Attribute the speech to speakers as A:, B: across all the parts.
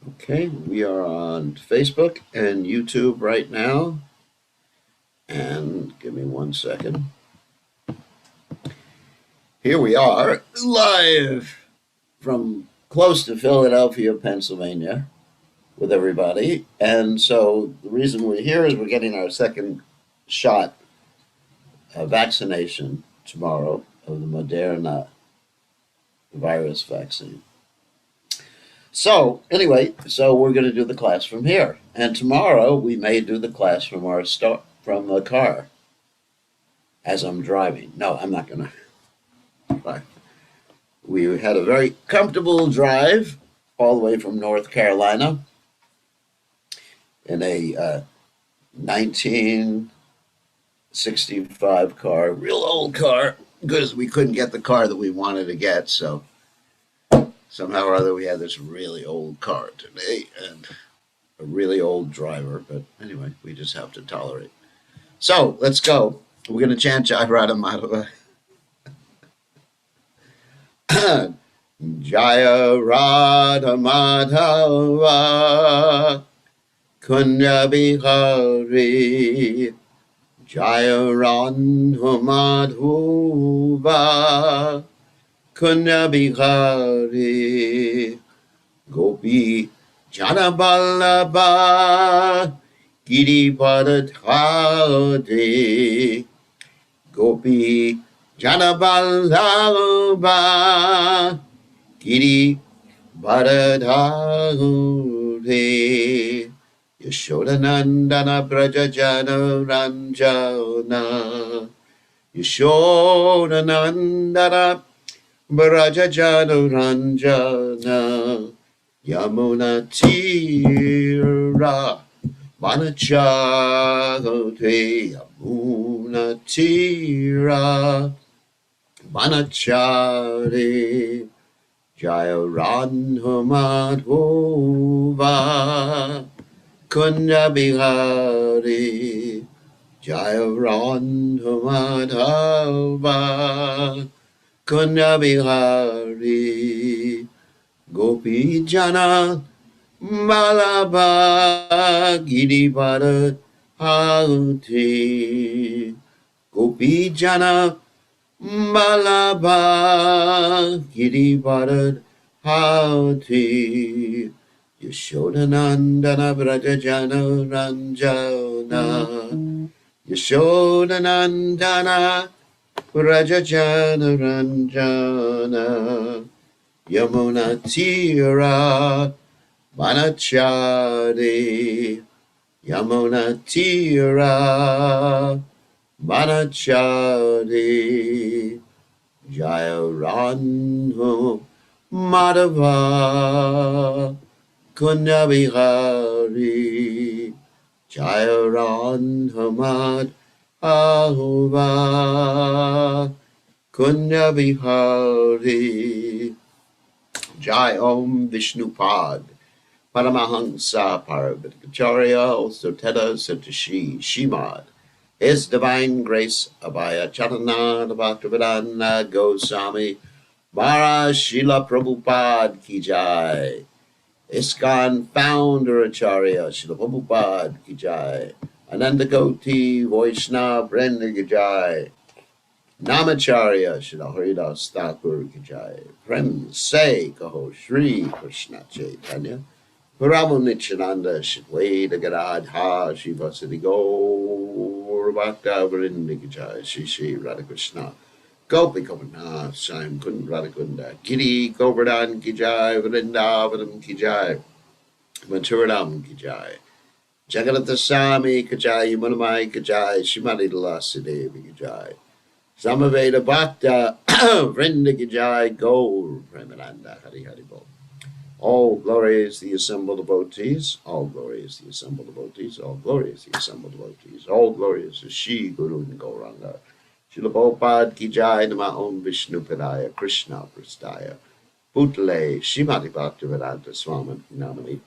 A: Okay, we are on Facebook and YouTube right now. And give me 1 second. Here we are, live from close to Philadelphia, Pennsylvania, with everybody. And so the reason we're here is we're getting our second shot vaccination tomorrow of the Moderna virus vaccine. So anyway, we're going to do the class from here, and tomorrow we may do the class from from the car as I'm driving. No, I'm not going to. We had a very comfortable drive all the way from North Carolina in a 1965 car, real old car, because we couldn't get the car that we wanted to get. So somehow or other, we had this really old car today and a really old driver. But anyway, we just have to tolerate. So let's go. We're going to chant Jai Radha Madhava. Jaya Radha Madhava Kunya Bihari Jaya Radha Madhava Kunya Bihari Gopi Janaballabha Giriparadhari Gopi Janaballabha Giri Bharadhare Yashodanandana Brajajana Ranjana Yashodanandana Brajajana Ranjana Yamuna Tira Manachate Yamuna Tira Manachare Jaya Radha Madhava Kunya Bihari Jaya Radha Madhava Kunya Bihari Gopi Jana Malabha Girivara Hati Gopi Jana Malabha Girivara Hati Yashodanandana Brajajana Ranjana Yashodanandana Brajajana Ranjana Yamuna Tira Manachari Yamuna Tira Manachari Jaya Radha Madhava Kunya Bihari Jaya Radha Madhava Kunya Bihari Jai Om Vishnupad Paramahansa Parabhakacharya Soteta Satashi Shimad His Divine Grace Abhaya Charananda Bhaktivedanta Goswami Mara Srila Prabhupada Ki Jai ISKCON Founder Acharya Srila Prabhupada Ki Jai Ananda Koti Vaishnava Vrinda Ki Jai Namacharya Srila Haridas Thakur Ki Jai Prem Se Kaho Shri Krishna Chaitanya Prabhu Nityananda Shadwaita Gadadha Shivasati Gaur Bhakta Vrinda Ki Jai Shri Shri Radhakrishna Gopi Govardhan Sam Kund Radhakunda Giri Govardhan Ki Jai Vrindavanam Ki Jai Maturadam Ki Jai Jagannatha Swami Ki Jai Yamunamai Ki Jai Shrimati Tulasi Devi Ki Jai Samaveda Bhakta Vrinda Ki Jai Gaur Premananda Hari Hari Bol. All glory is the assembled devotees, all glory is the assembled devotees, all glory is the assembled devotees, all glory is the Shri Guru and Gauranga. Srila Prabhupada Ki Jai Nama Om Vishnu Padaya Krishna Prastaya Putale Shrimati Bhaktivedanta Swami Namami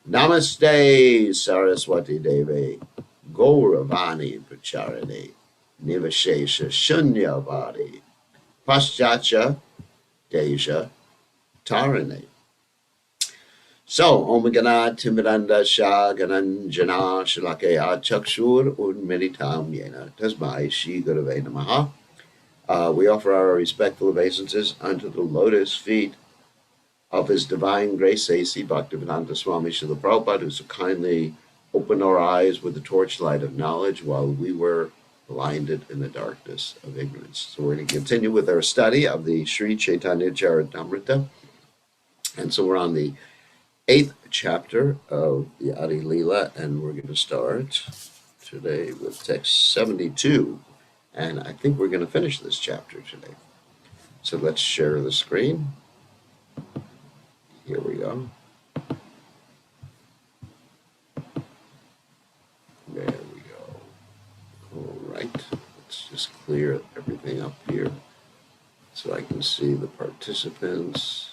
A: Namaste Saraswati Devi Gauravani Pracharane Nivashesha Shunyavadi Paschatya Deja Tarane. So, Om Gana Timiranda Shah Gananjana Shalakaya Chakshur Unmeritam Yena Tasmai Shri Gurave Namaha. We offer our respectful obeisances unto the lotus feet of His Divine Grace A.C. Bhaktivedanta Swami Srila Prabhupada, who so kindly opened our eyes with the torchlight of knowledge while we were blinded in the darkness of ignorance. So we're going to continue with our study of the Sri Caitanya Caritamrta. And so we're on the 8th chapter of the Adi Lila, and we're going to start today with text 72. And I think we're going to finish this chapter today. So let's share the screen. Here we go. There we go. All right. Let's just clear everything up here so I can see the participants.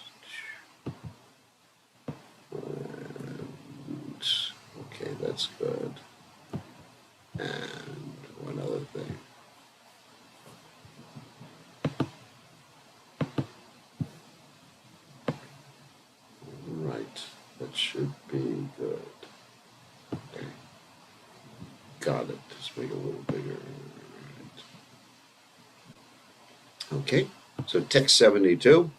A: And, okay, that's good. And one other thing. Right. That should be good. Okay. Got it. Just make it a little bigger. Right. Okay. So text 72.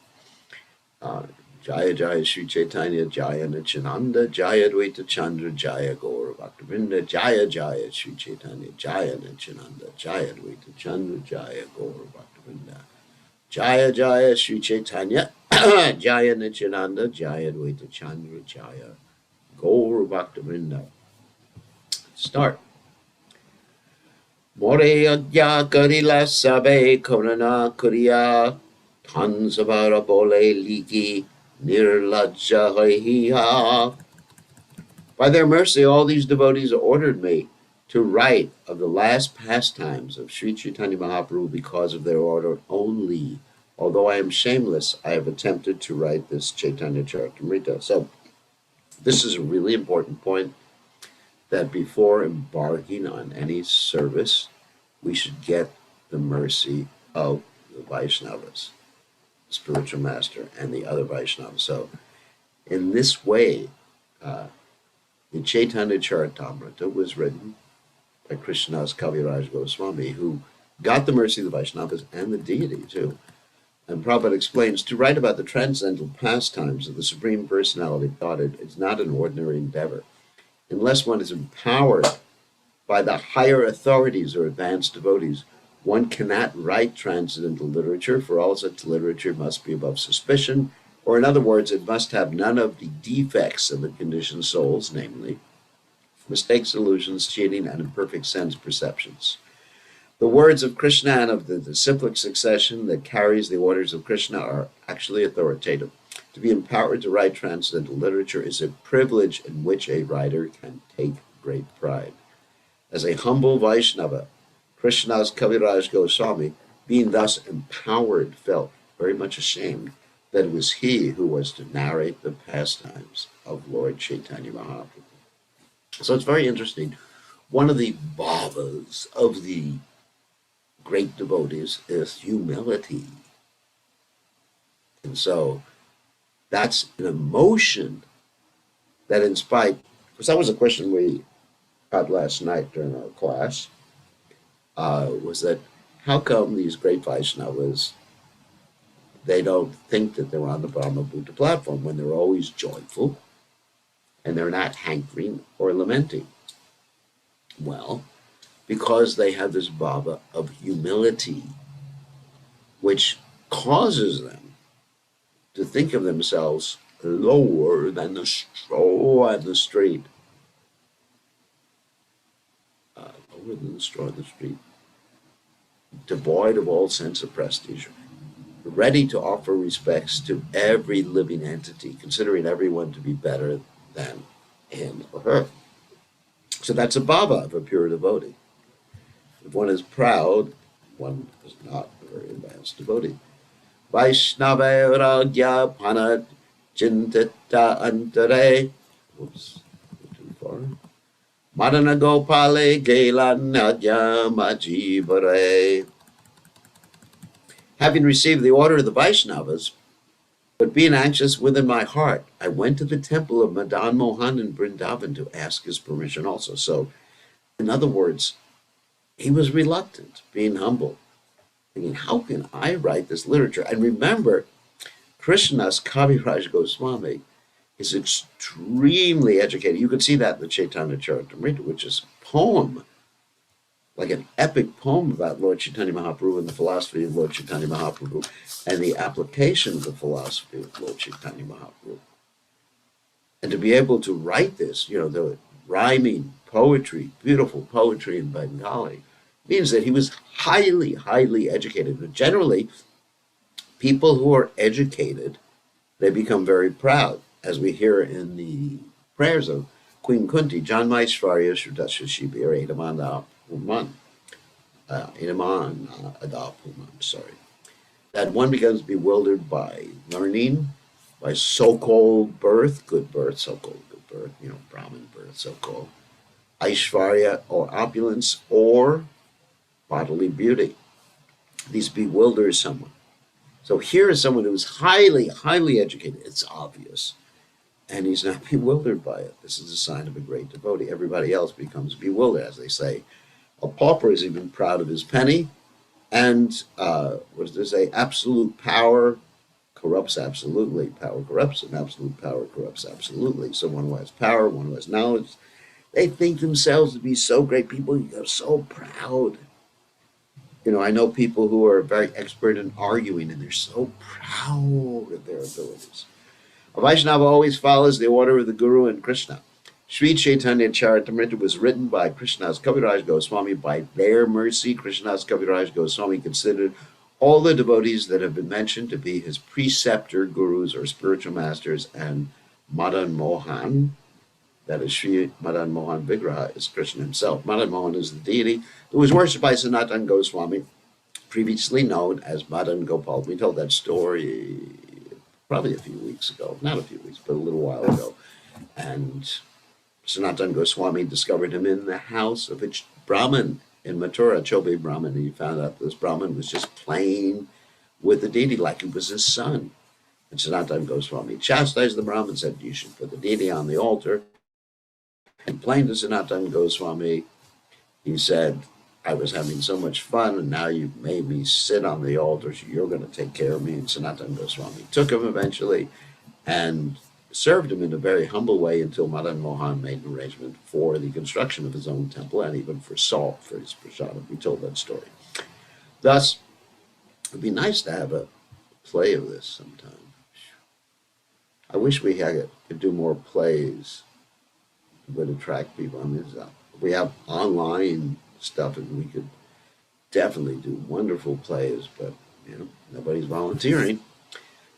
A: Jaya Jaya Sri Caitanya Jaya Nityananda Jaya Dvaita Chandra Jaya Gaura Bhaktivinoda Jaya Jaya Sri Caitanya Jaya Nityananda Jaya Dvaita Chandra Jaya Gaura Bhaktivinoda Jaya Jaya Sri Caitanya Jaya Nityananda Jaya Dvaita Chandra Jaya Gaura Bhaktivinoda. Start. More Yajna Karila Sabe Korana Kuriya Tansavara Bole Liki Nirlajja Haiha. By their mercy, all these devotees ordered me to write of the last pastimes of Sri Chaitanya Mahaprabhu because of their order only. Although I am shameless, I have attempted to write this Caitanya Caritamrta. So, this is a really important point, that before embarking on any service, we should get the mercy of the Vaishnavas, the spiritual master, and the other Vaishnavas. So, in this way, the Caitanya Caritamrta was written by Krishnadas Kaviraj Goswami, who got the mercy of the Vaishnavas and the deity too. And Prabhupada explains, to write about the transcendental pastimes of the Supreme Personality of Godhead is not an ordinary endeavor. Unless one is empowered by the higher authorities or advanced devotees, one cannot write transcendental literature, for all such literature must be above suspicion, or in other words, it must have none of the defects of the conditioned souls, namely mistakes, illusions, cheating, and imperfect sense perceptions. The words of Krishna and of the disciplic succession that carries the orders of Krishna are actually authoritative. To be empowered to write transcendental literature is a privilege in which a writer can take great pride. As a humble Vaishnava, Krishnadas Kaviraj Goswami, being thus empowered, felt very much ashamed that it was he who was to narrate the pastimes of Lord Chaitanya Mahaprabhu. So it's very interesting. One of the bhavas of the great devotees is humility. And so that's an emotion that inspired, because that was a question we had last night during our class, was that how come these great Vaishnavas, they don't think that they're on the Brahma Buddha platform when they're always joyful and they're not hankering or lamenting? Well, because they have this bhava of humility, which causes them to think of themselves lower than the straw on the street. Lower than the straw on the street. Devoid of all sense of prestige. Ready to offer respects to every living entity, considering everyone to be better than him or her. So that's a bhava of a pure devotee. If one is proud, one is not a very advanced devotee. Vaishnava ragya panat chintita antare. Oops, too far. Madana gopale gelanadya majibare. Having received the order of the Vaishnavas, But being anxious within my heart, I went to the temple of Madan Mohan in Vrindavan to ask his permission also. So, in other words, he was reluctant, being humble, thinking, how can I write this literature? And remember, Krishnadas Kaviraj Goswami is extremely educated. You can see that in the Chaitanya Charitamrta, which is a poem, like an epic poem about Lord Chaitanya Mahaprabhu and the philosophy of Lord Chaitanya Mahaprabhu and the application of the philosophy of Lord Chaitanya Mahaprabhu. And to be able to write this, the rhyming poetry, beautiful poetry in Bengali, means that he was highly, highly educated. But generally, people who are educated, they become very proud, as we hear in the prayers of Queen Kunti, Janmaishvarya Shrudasya Shibir Edamanda Puman, sorry, that one becomes bewildered by learning, by so-called birth, good birth, so-called good birth, Brahmin birth, so-called Aishvarya or opulence, or bodily beauty. These bewilder someone. So here is someone who is highly, highly educated. It's obvious. And he's not bewildered by it. This is a sign of a great devotee. Everybody else becomes bewildered, as they say. A pauper is even proud of his penny. And what does they say? Absolute power corrupts absolutely. Power corrupts, and absolute power corrupts absolutely. So one who has power, one who has knowledge, they think themselves to be so great. People are so proud. I know people who are very expert in arguing, and they're so proud of their abilities. A Vaishnava always follows the order of the Guru and Krishna. Sri Caitanya Charitamrta was written by Krishnadas Kaviraj Goswami. By their mercy, Krishnadas Kaviraj Goswami considered all the devotees that have been mentioned to be his preceptor gurus or spiritual masters, and Madan Mohan, that is Sri Madan Mohan Vigraha, is Krishna himself. Madan Mohan is the deity who was worshipped by Sanatana Goswami, previously known as Madan Gopal. We told that story probably a few weeks ago, not a few weeks, but a little while ago. And Sanatana Goswami discovered him in the house of a Brahmin in Mathura, Chobe Brahmin, and he found out this Brahmin was just playing with the deity like it was his son. And Sanatana Goswami chastised the Brahmin and said, you should put the deity on the altar. And playing to Sanatana Goswami, he said, I was having so much fun, and now you've made me sit on the altar, so you're going to take care of me. And Sanatana Goswami took him eventually and served him in a very humble way until Madan Mohan made an arrangement for the construction of his own temple and even for salt for his prasadam. We told that story. Thus, it would be nice to have a play of this sometime. I wish we could do more plays that would attract people. I mean, we have online stuff, and we could definitely do wonderful plays, but nobody's volunteering.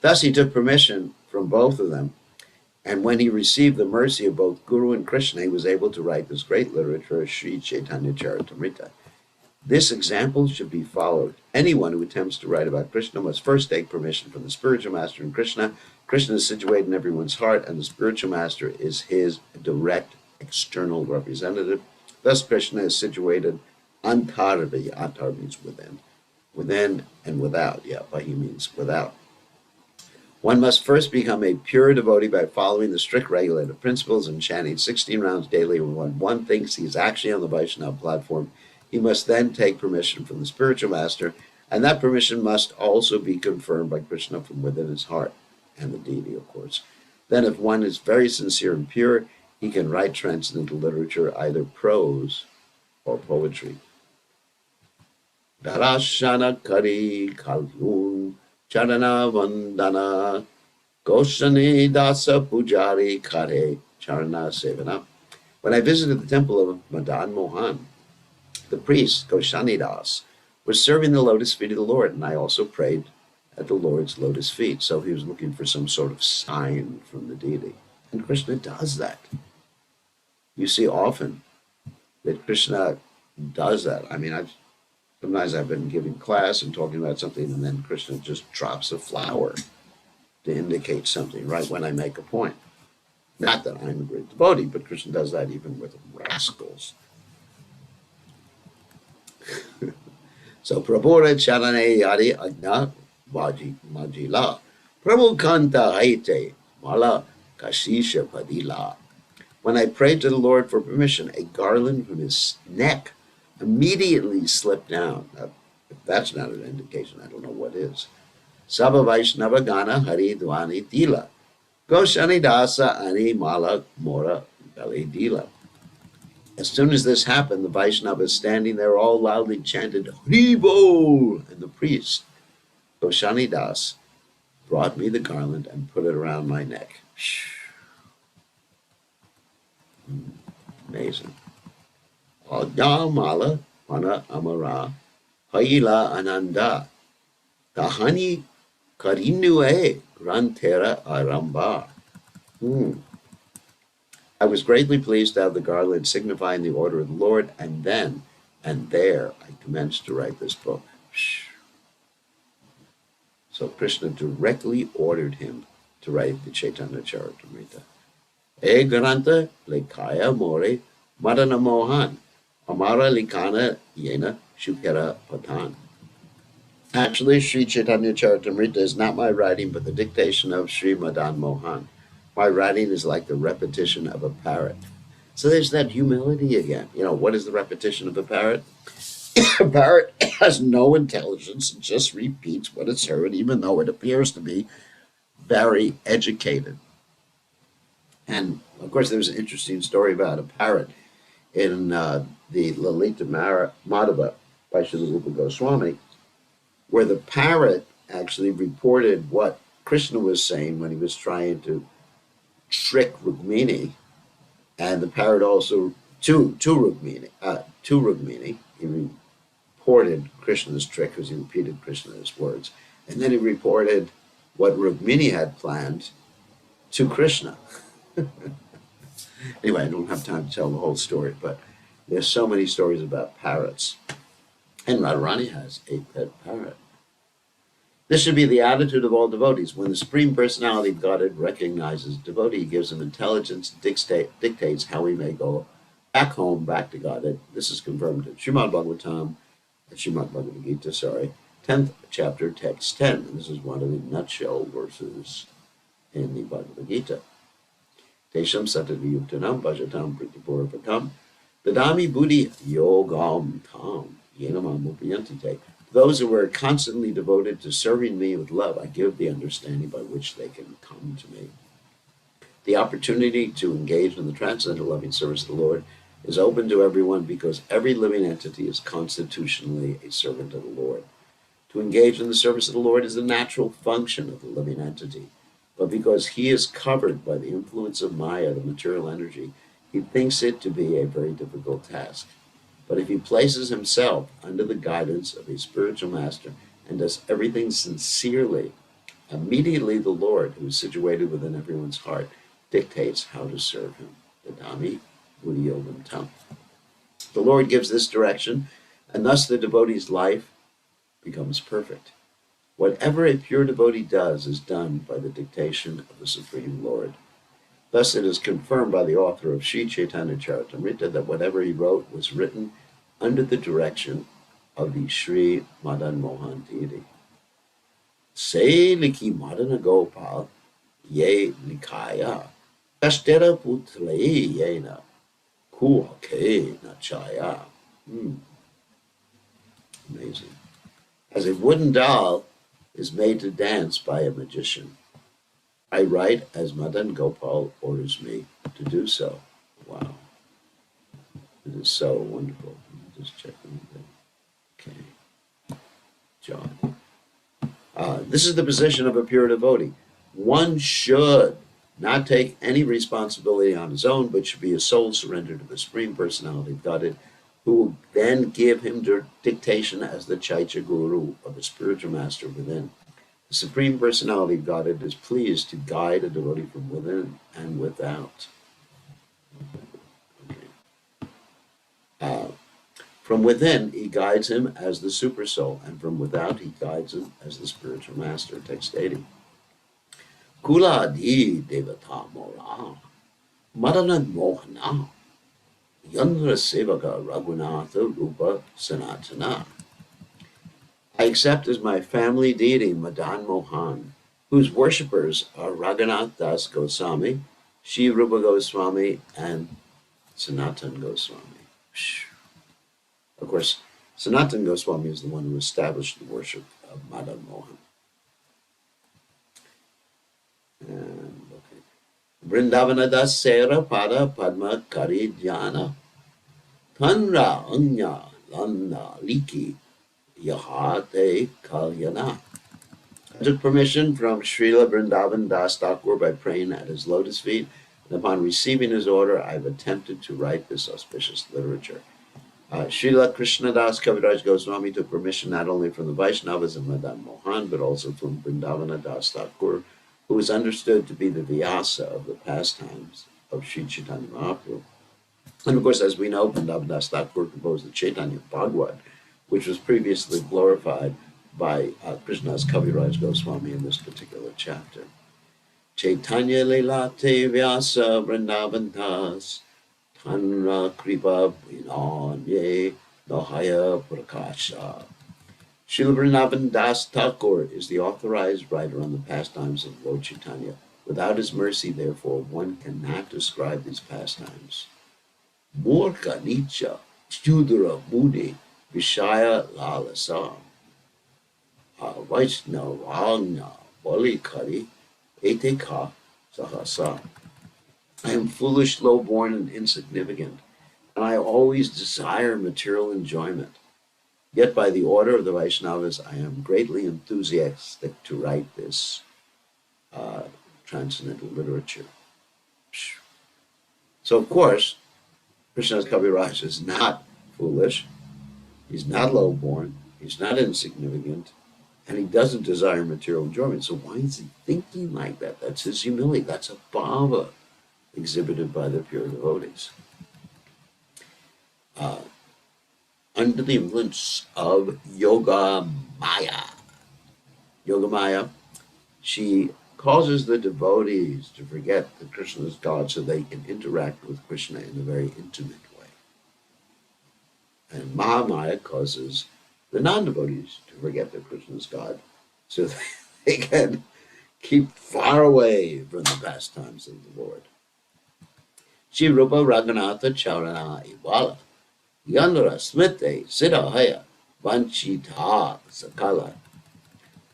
A: Thus he took permission from both of them, and when he received the mercy of both Guru and Krishna, he was able to write this great literature, Sri Caitanya Charitamrta. This example should be followed. Anyone who attempts to write about Krishna must first take permission from the spiritual master and Krishna. Krishna is situated in everyone's heart, and the spiritual master is his direct external representative. Thus, Krishna is situated antarvi. Antar means within. Within and without. Yeah, Vahi means without. One must first become a pure devotee by following the strict regulative principles and chanting 16 rounds daily. When one thinks he's actually on the Vaishnava platform, he must then take permission from the spiritual master, and that permission must also be confirmed by Krishna from within his heart, and the deity, of course. Then, if one is very sincere and pure, he can write transcendental literature, either prose or poetry. Darashana Kari Kalyun Charana Vandana Goshani Dasa Pujari Kare Charana Sevana. When I visited the temple of Madan Mohan, the priest, Goshani Das, was serving the lotus feet of the Lord, and I also prayed at the Lord's lotus feet. So he was looking for some sort of sign from the deity. And Krishna does that. You see often that Krishna does that. I mean, sometimes I've been giving class and talking about something, and then Krishna just drops a flower to indicate something right when I make a point. Not that I'm a great devotee, but Krishna does that even with rascals. So, Prabhura Charane Yadi Agna Majila. Prabhu Kanta Haite Mala Kashisha Padila. When I prayed to the Lord for permission, a garland from his neck immediately slipped down. Now, if that's not an indication, I don't know what is. Sabha Vaishnava Gana Hari Dwani Dila. Goshani Dasa Ani Mala Mora Bali Dila. As soon as this happened, the Vaishnavas standing there all loudly chanted Hari Bol, and the priest, Goshani Das, brought me the garland and put it around my neck. Amazing. Mala Mana Amara Hayila Ananda Tahani Karinue Grantera Aramba. I was greatly pleased to have the garland signifying the order of the Lord, and then and there I commenced to write this book. So Krishna directly ordered him to write the Caitanya Caritamrta. E Granta Lekaya More Madana Mohan Amara Likana Yena Shukera Patan. Actually, Sri Caitanya Caritamrta is not my writing, but the dictation of Sri Madan Mohan. My writing is like the repetition of a parrot. So there's that humility again. You know, what is the repetition of a parrot? A parrot has no intelligence. It just repeats what it's heard, even though it appears to be very educated. And, of course, there's an interesting story about a parrot in the Lalita Madhava by Srila Rupa Goswami, where the parrot actually reported what Krishna was saying when he was trying to trick Rukmini, and the parrot also to Rukmini, he reported Krishna's trick because he repeated Krishna's words, and then he reported what Rukmini had planned to Krishna. Anyway, I don't have time to tell the whole story, but there's so many stories about parrots, and Radharani has a pet parrot. This should be the attitude of all devotees. When the Supreme Personality of Godhead recognizes a devotee, he gives him intelligence, dictates how he may go back home, back to Godhead. This is confirmed in Srimad Bhagavad Gita, 10th chapter, text 10. And this is one of the nutshell verses in the Bhagavad Gita. Tesham satadviyuktanam bhajatam pritipurapakam dadami buddhi yogam tam yenamam upayantite. Those who are constantly devoted to serving me with love, I give the understanding by which they can come to me. The opportunity to engage in the transcendental loving service of the Lord is open to everyone because every living entity is constitutionally a servant of the Lord. To engage in the service of the Lord is a natural function of the living entity, but because he is covered by the influence of Maya, the material energy, he thinks it to be a very difficult task. But if he places himself under the guidance of a spiritual master and does everything sincerely, immediately the Lord, who is situated within everyone's heart, dictates how to serve him. Dadami Buddhi Yogam Tam. The Lord gives this direction, and thus the devotee's life becomes perfect. Whatever a pure devotee does is done by the dictation of the Supreme Lord. Thus it is confirmed by the author of Sri Caitanya Caritamrta that whatever he wrote was written under the direction of the Sri Madan Mohan deity. Se liki Madana Gopal ye likaya kashtera putre yena kuhake nachaya. Amazing. As a wooden doll is made to dance by a magician, I write as Madan Gopal orders me to do so. Wow. It is so wonderful. Just check anything. Okay. John. This is the position of a pure devotee. One should not take any responsibility on his own, but should be a soul surrendered to the Supreme Personality of Godhead, who will then give him dictation as the Chaitya Guru of the spiritual master within. The Supreme Personality of Godhead is pleased to guide a devotee from within and without. From within, he guides him as the Supersoul, and from without, he guides him as the spiritual master. Text 80. Kula di devata mora, madanad mohana, yandra sevaka raghunatha rupa sanatana. I accept as my family deity Madan Mohan, whose worshippers are Raghunath Das Goswami, Sri Rupa Goswami, and Sanatan Goswami. Of course, Sanatan Goswami is the one who established the worship of Madan Mohan. And okay. Vrindavana Das Sera Pada Padma Kari Dhyana Tanra Anya Landa Liki Yahate Kalyana. I took permission from Srila Vrindavan Das Thakur by praying at his lotus feet, and upon receiving his order, I have attempted to write this auspicious literature. Srila Krishnadas Kaviraj Goswami took permission not only from the Vaishnavas and Madan Mohan, but also from Vrindavana Das Thakur, who was understood to be the Vyasa of the pastimes of Sri Chaitanya Mahaprabhu. And of course, as we know, Vrindavana Das Thakur composed the Chaitanya Bhagavad, which was previously glorified by Krishnadas Kaviraj Goswami in this particular chapter. Caitanya Lila Te Vyasa Vrindavan Das Tanra Kripa Vinanye Nahaya Prakasha. Srila Vrindavan Das Thakur is the authorized writer on the pastimes of Lord Chaitanya. Without his mercy, therefore, one cannot describe these pastimes. Morka Nicha Chudra Muni Vishaya Lalasa Vaishnavanya Balikari Eteka Sahasa. I am foolish, low-born, and insignificant, and I always desire material enjoyment. Yet by the order of the Vaishnavas, I am greatly enthusiastic to write this transcendental literature. So, of course, Krishnadas Kaviraj is not foolish, he's not low-born, he's not insignificant, and he doesn't desire material enjoyment. So why is he thinking like that? That's his humility. That's a bhava exhibited by the pure devotees. Under the influence of Yoga Maya, she causes the devotees to forget that Krishna is God so they can interact with Krishna in a very intimate way. And Mahamaya causes the non-devotees to forget that Krishna is God so they can keep far away from the pastimes of the Lord. Sri Rupa Raghunatha Charana Ivala Yandara Smite Siddhaya Vanchita Sakala.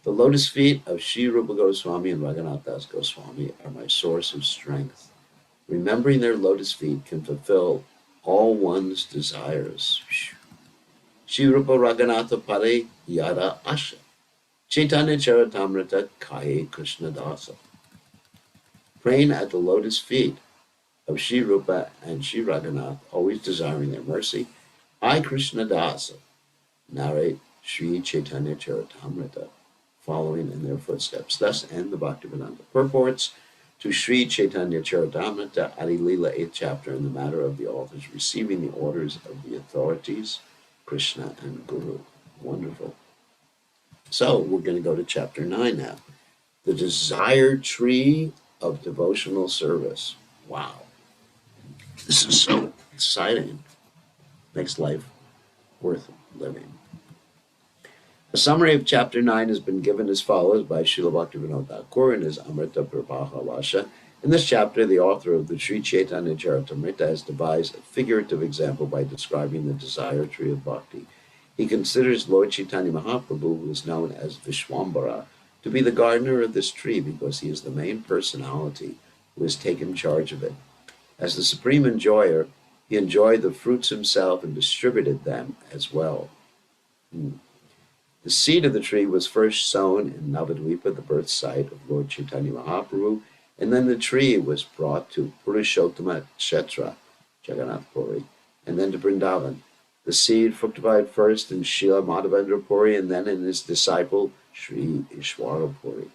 A: The lotus feet of Sri Rupa Goswami and Raghunath Das Goswami are my source of strength. Remembering their lotus feet can fulfill all one's desires. Sri Rupa Raghunatha Pare Yada Asha Caitanya Caritamrta Kaye Krishna Dasa. Praying at the lotus feet of Sri Rupa and Sri Raghunath, always desiring their mercy, I, Krishna Dasa, narrate Sri Chaitanya Caritamrta, following in their footsteps. Thus end the Bhaktivedanta purports to Sri Chaitanya Caritamrta, Adi Lila, 8th chapter, in the matter of the authors receiving the orders of the authorities, Krishna and Guru. Wonderful. So we're going to go to chapter 9 now. The desired tree of devotional service. Wow. This is so exciting. Makes life worth living. A summary of chapter 9 has been given as follows by Srila Bhaktivinoda Thakur in his Amrita Prabha Vasha. In this chapter, the author of the Sri Chaitanya Caritamrta has devised a figurative example by describing the desire tree of bhakti. He considers Lord Chaitanya Mahaprabhu, who is known as Vishwambara, to be the gardener of this tree because he is the main personality who has taken charge of it. As the supreme enjoyer, he enjoyed the fruits himself and distributed them as well. The seed of the tree was first sown in Navadvipa, the birth site of Lord Chaitanya Mahaprabhu, and then the tree was brought to Purushottama Kshetra, Jagannath Puri, and then to Vrindavan. The seed fructified first in Srila Madhavendra Puri and then in his disciple Sri Ishwara Puri.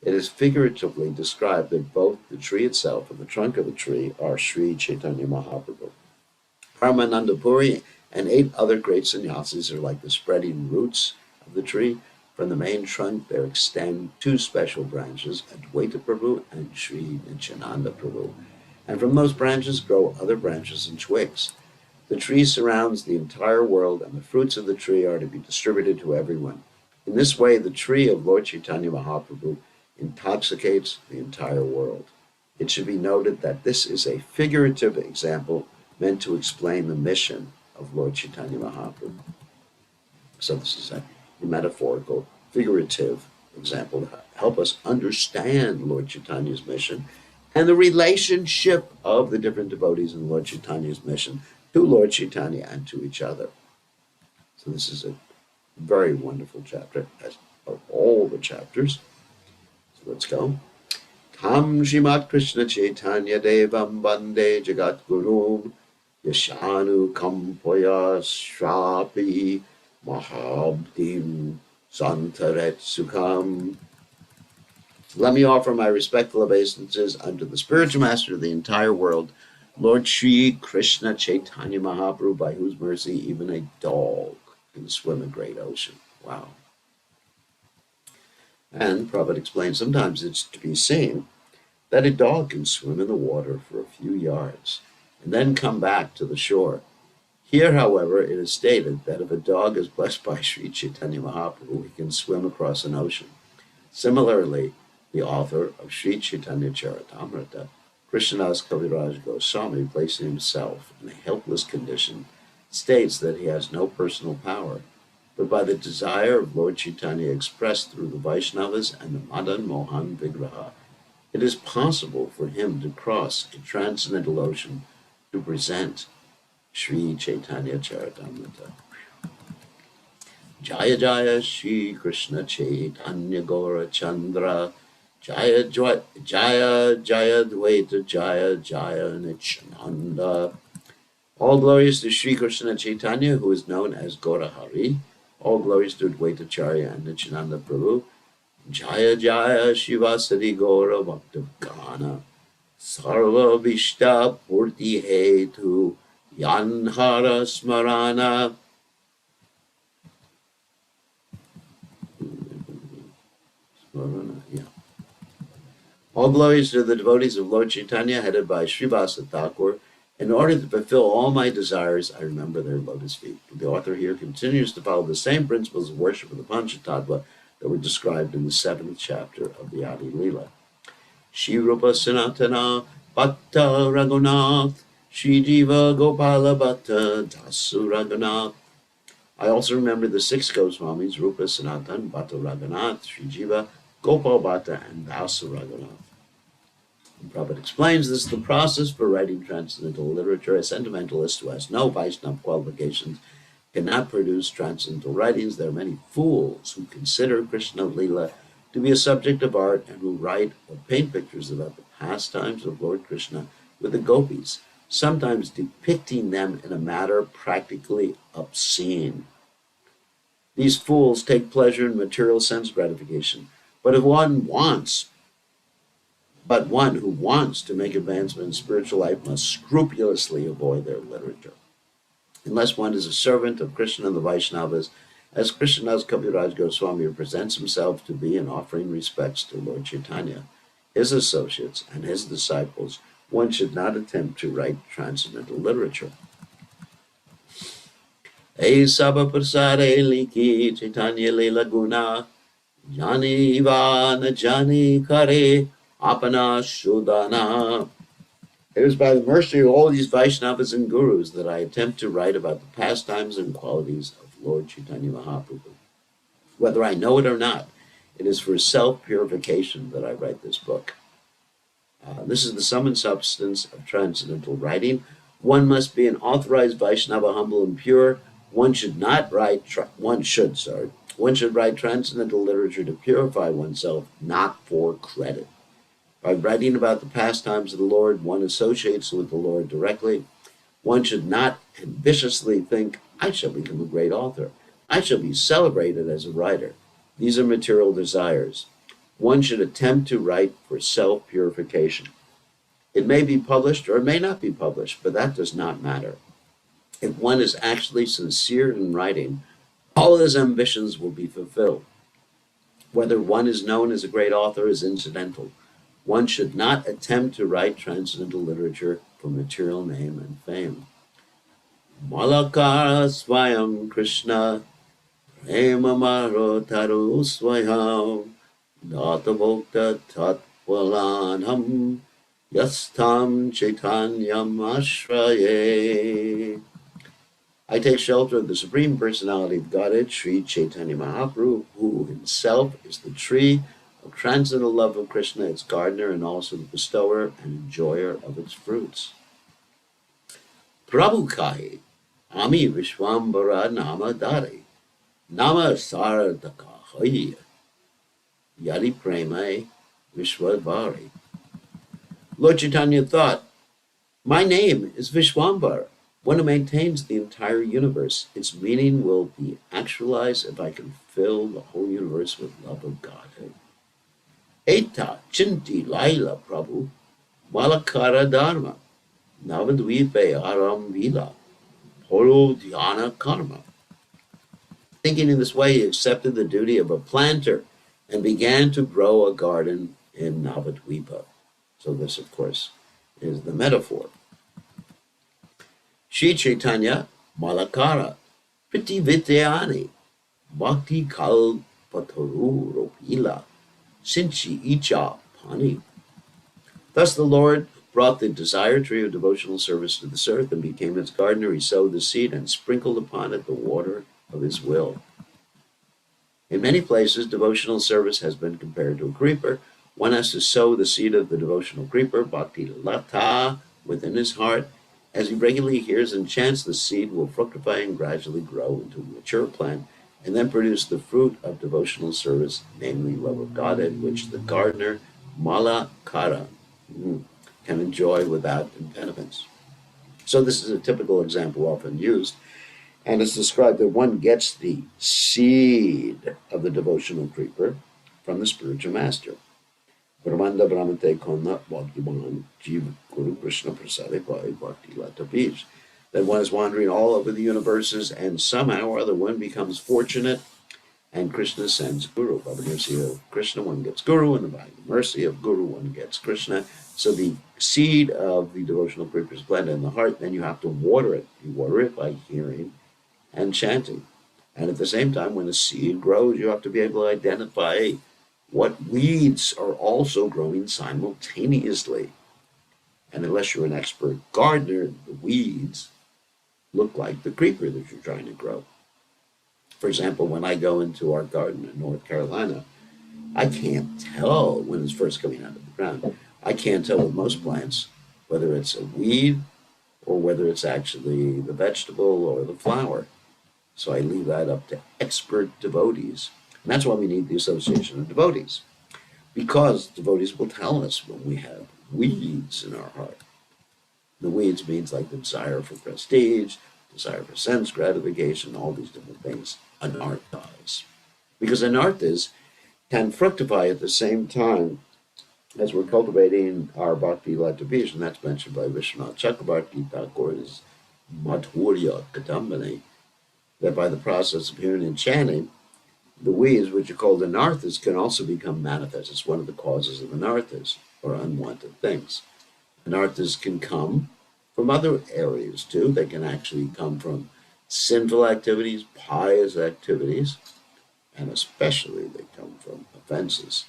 A: It is figuratively described that both the tree itself and the trunk of the tree are Sri Chaitanya Mahaprabhu. Paramananda Puri and 8 other great sannyasis are like the spreading roots of the tree. From the main trunk there extend 2 special branches, Advaita Prabhu and Sri Nityananda Prabhu. And from those branches grow other branches and twigs. The tree surrounds the entire world, and the fruits of the tree are to be distributed to everyone. In this way, the tree of Lord Chaitanya Mahaprabhu intoxicates the entire world. It should be noted that this is a figurative example meant to explain the mission of Lord Chaitanya Mahaprabhu. So this is a metaphorical, figurative example to help us understand Lord Chaitanya's mission and the relationship of the different devotees in Lord Chaitanya's mission to Lord Chaitanya and to each other. So this is a very wonderful chapter, as of all the chapters. So let's go. Tam Shrimat Krishna Chaitanya Devam Bande Jagat Gurum Yashanu Kampoya Shrapi Mahabdim Santaret Sukham. Let me offer my respectful obeisances unto the spiritual master of the entire world, Lord Sri Krishna Chaitanya Mahaprabhu, by whose mercy even a dog can swim a great ocean. Wow. And Prabhupada explains sometimes it's to be seen that a dog can swim in the water for a few yards and then come back to the shore. Here, however, it is stated that if a dog is blessed by Sri Chaitanya Mahaprabhu, he can swim across an ocean. Similarly, the author of Sri Caitanya Caritamrta, Krishnadas Kaviraj Goswami, placing himself in a helpless condition, states that he has no personal power, but by the desire of Lord Chaitanya expressed through the Vaishnavas and the Madan Mohan Vigraha, it is possible for him to cross a transcendental ocean to present Sri Chaitanya Caritamrta. Jaya Jaya Shri Krishna Chaitanya Gaura Chandra Jaya Jaya Jaya Dvaita Jaya Jaya Nityananda. All glories to Sri Krishna Chaitanya, who is known as Gaurahari. All glories to Dvaita Charya and Nityananda Prabhu. Jaya Jaya Shivasadi Gaura Bhaktavgana Sarva Vishta Purti Hetu Yanhara Smarana. Yeah. All glories to the devotees of Lord Chaitanya, headed by Srivasa Thakur. In order to fulfill all my desires, I remember their lotus feet. The author here continues to follow the same principles of worship of the Panchatattva that were described in the 7th chapter of the Adi Lila. Shri Rupa Sanatana Bhatta Raghunath Shri Jiva Gopala Bhatta Dasu Raghunath. I also remember the 6 Goswamis, Rupa Sanatan, Bhatta Raghunath, Shri Jiva, Gopal Bhatta, and Dasu Raghunath. And Prabhupada explains this is the process for writing transcendental literature. A sentimentalist who has no Vaishnava qualifications cannot produce transcendental writings. There are many fools who consider Krishna Lila to be a subject of art and who write or paint pictures about the pastimes of Lord Krishna with the gopis, sometimes depicting them in a manner practically obscene. These fools take pleasure in material sense gratification, but one who wants to make advancement in spiritual life must scrupulously avoid their literature. Unless one is a servant of Krishna and the Vaishnavas, as Krishnadas Kaviraj Goswami presents himself to be in offering respects to Lord Chaitanya, his associates, and his disciples, one should not attempt to write transcendental literature. Ei Sabha Prasare Liki Chaitanya Lila Guna Jani Ivana Jani Kare Apana Sudana. It is by the mercy of all these Vaishnavas and Gurus that I attempt to write about the pastimes and qualities of Lord Chaitanya Mahaprabhu. Whether I know it or not, it is for self-purification that I write this book. This is the sum and substance of transcendental writing. One must be an authorized Vaishnava, humble and pure. One should write transcendental literature to purify oneself, not for credit. By writing about the pastimes of the Lord, one associates with the Lord directly. One should not ambitiously think, I shall become a great author. I shall be celebrated as a writer. These are material desires. One should attempt to write for self-purification. It may be published or it may not be published, but that does not matter. If one is actually sincere in writing, all his ambitions will be fulfilled. Whether one is known as a great author is incidental. One should not attempt to write transcendental literature for material name and fame. Malakara Swayam Krishna Prema Maro Taru Swayam Natamokta tatvalanham yastam chaitanyam ashraye. I take shelter of the Supreme Personality of Godhead, Sri Chaitanya Mahaprabhu, who himself is the tree of transcendental love of Krishna, its gardener, and also the bestower and enjoyer of its fruits. Prabhu Kai, Ami Vishwambara Nama Dari, Nama Saradaka Hoya, Yadi Premai Vishwadvari. Lord Chaitanya thought, my name is Vishwambara, one who maintains the entire universe. Its meaning will be actualized if I can fill the whole universe with love of Godhead. Eta Chinti Lila Prabhu, Malakara Dharma, Navadvipe Aram Lila, Poro Dhyana Karma. Thinking in this way, he accepted the duty of a planter and began to grow a garden in Navadvipa. So this, of course, is the metaphor. Shri Chaitanya Malakara Priti Vityani Bhakti Kal Pataru Ropila Sinchi Icha Pani. Thus the Lord brought the desire tree of devotional service to this earth and became its gardener. He sowed the seed and sprinkled upon it the water of his will. In many places, devotional service has been compared to a creeper. One has to sow the seed of the devotional creeper, Bhakti Lata, within his heart. As he regularly hears and chants, the seed will fructify and gradually grow into a mature plant and then produce the fruit of devotional service, namely love of Godhead, which the gardener, Malakara, can enjoy without impediments. So this is a typical example often used, and it's described that one gets the seed of the devotional creeper from the spiritual master. Brahmanda Brahmate Konna Bhaktiman Jiva Guru Krishna Prasade Bhai Bhakti Lata Beach. That one is wandering all over the universes, and somehow or other one becomes fortunate, and Krishna sends Guru. By the mercy of Krishna, one gets Guru, and by the mercy of Guru, one gets Krishna. So the seed of the devotional creeper is planted in the heart, then you have to water it. You water it by hearing and chanting. And at the same time, when the seed grows, you have to be able to identify what weeds are also growing simultaneously. And unless you're an expert gardener, the weeds look like the creeper that you're trying to grow. For example, when I go into our garden in North Carolina, I can't tell when it's first coming out of the ground. I can't tell with most plants whether it's a weed or whether it's actually the vegetable or the flower. So I leave that up to expert devotees. And that's why we need the Association of Devotees, because devotees will tell us when we have weeds in our heart. The weeds means like the desire for prestige, desire for sense gratification, all these different things. Anarthas. Because anarthas can fructify at the same time as we're cultivating our Bhakti Lata Beach, and that's mentioned by Vishwanath Chakrabarti Thakur's Madhurya Kadambani, that by the process of hearing and chanting, the weeds, which are called anarthas, can also become manifest. It's one of the causes of anarthas, or unwanted things. Anarthas can come from other areas too. They can actually come from sinful activities, pious activities, and especially they come from offenses.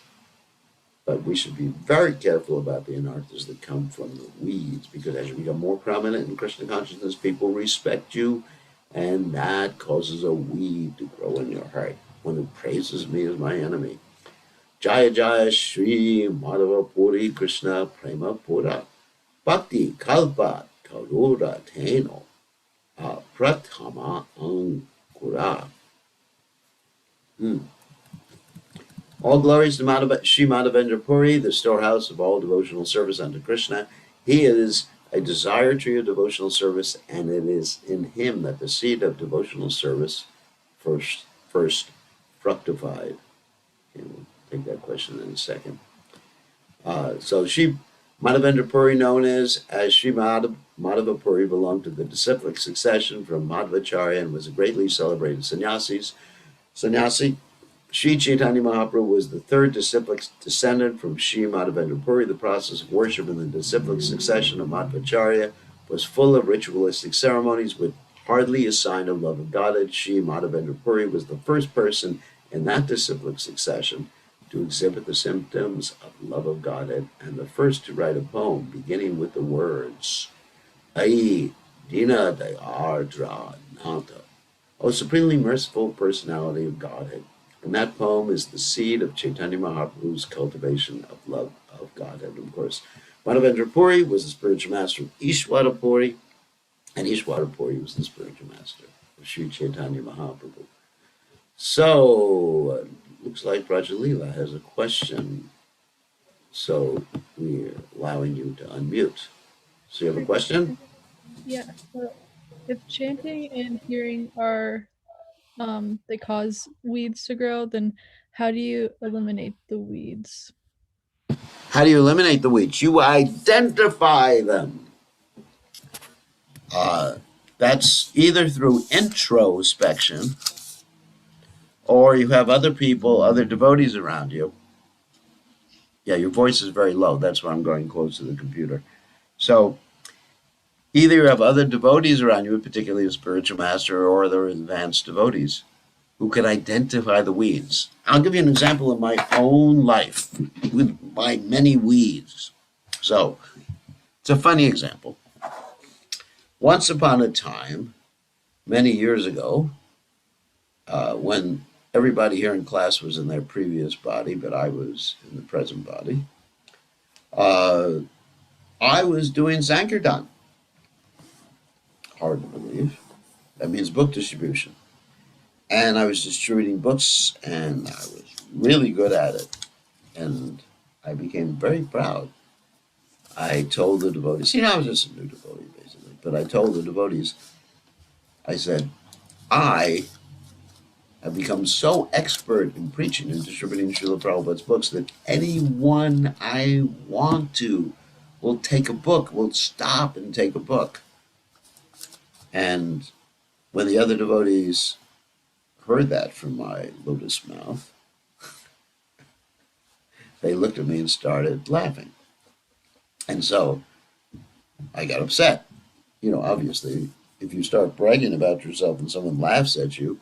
A: But we should be very careful about the anarthas that come from the weeds, because as you become more prominent in Krishna consciousness, people respect you, and that causes a weed to grow in your heart. One who praises me is my enemy. Jaya Jaya Shri Madhava Puri Krishna Prema Pura Bhakti Kalpa Karura Teno Prathama Ankura. All glories to Sri Madhavendra Puri, the storehouse of all devotional service unto Krishna. He is a desire tree of devotional service, and it is in him that the seed of devotional service first fructified. And we'll take that question in a second. So Sri Madhavendra Puri, known as Sri Madhava Puri, belonged to the disciplic succession from Madhvacharya and was a greatly celebrated sannyasi. Sri Chaitanya Mahaprabhu was the third disciplic descendant from Sri Madhavendra Puri. The process of worship in the disciplic succession of Madhvacharya was full of ritualistic ceremonies with hardly a sign of love of Godhead. Sri Madhavendra Puri was the first person in that disciplic succession to exhibit the symptoms of love of Godhead, and the first to write a poem beginning with the words, Ai Dina Dayardra Nanta, O supremely merciful personality of Godhead. And that poem is the seed of Chaitanya Mahaprabhu's cultivation of love of Godhead. Of course, Madhavendra Puri was the spiritual master of Ishwara Puri, and Ishwara Puri was the spiritual master of Sri Chaitanya Mahaprabhu. So, looks like Raja Lila has a question. So, we're allowing you to unmute. So, you have a question?
B: Yeah. So if chanting and hearing are they cause weeds to grow, then how do you eliminate the weeds?
A: How do you eliminate the weeds? You identify them. That's either through introspection or you have other people, other devotees around you. Yeah, your voice is very low. That's why I'm going close to the computer. So either you have other devotees around you, particularly a spiritual master or other advanced devotees, who can identify the weeds. I'll give you an example of my own life with my many weeds. So it's a funny example. Once upon a time, many years ago, when everybody here in class was in their previous body, but I was in the present body, uh, I was doing Sankirtan. Hard to believe. That means book distribution. And I was distributing books, and I was really good at it. And I became very proud. I told the devotees, I was just a new devotee, basically, but I told the devotees, I said, I have become so expert in preaching and distributing Srila Prabhupada's books that anyone I want to will take a book, will stop and take a book. And when the other devotees heard that from my lotus mouth, they looked at me and started laughing. And so I got upset. Obviously, if you start bragging about yourself and someone laughs at you,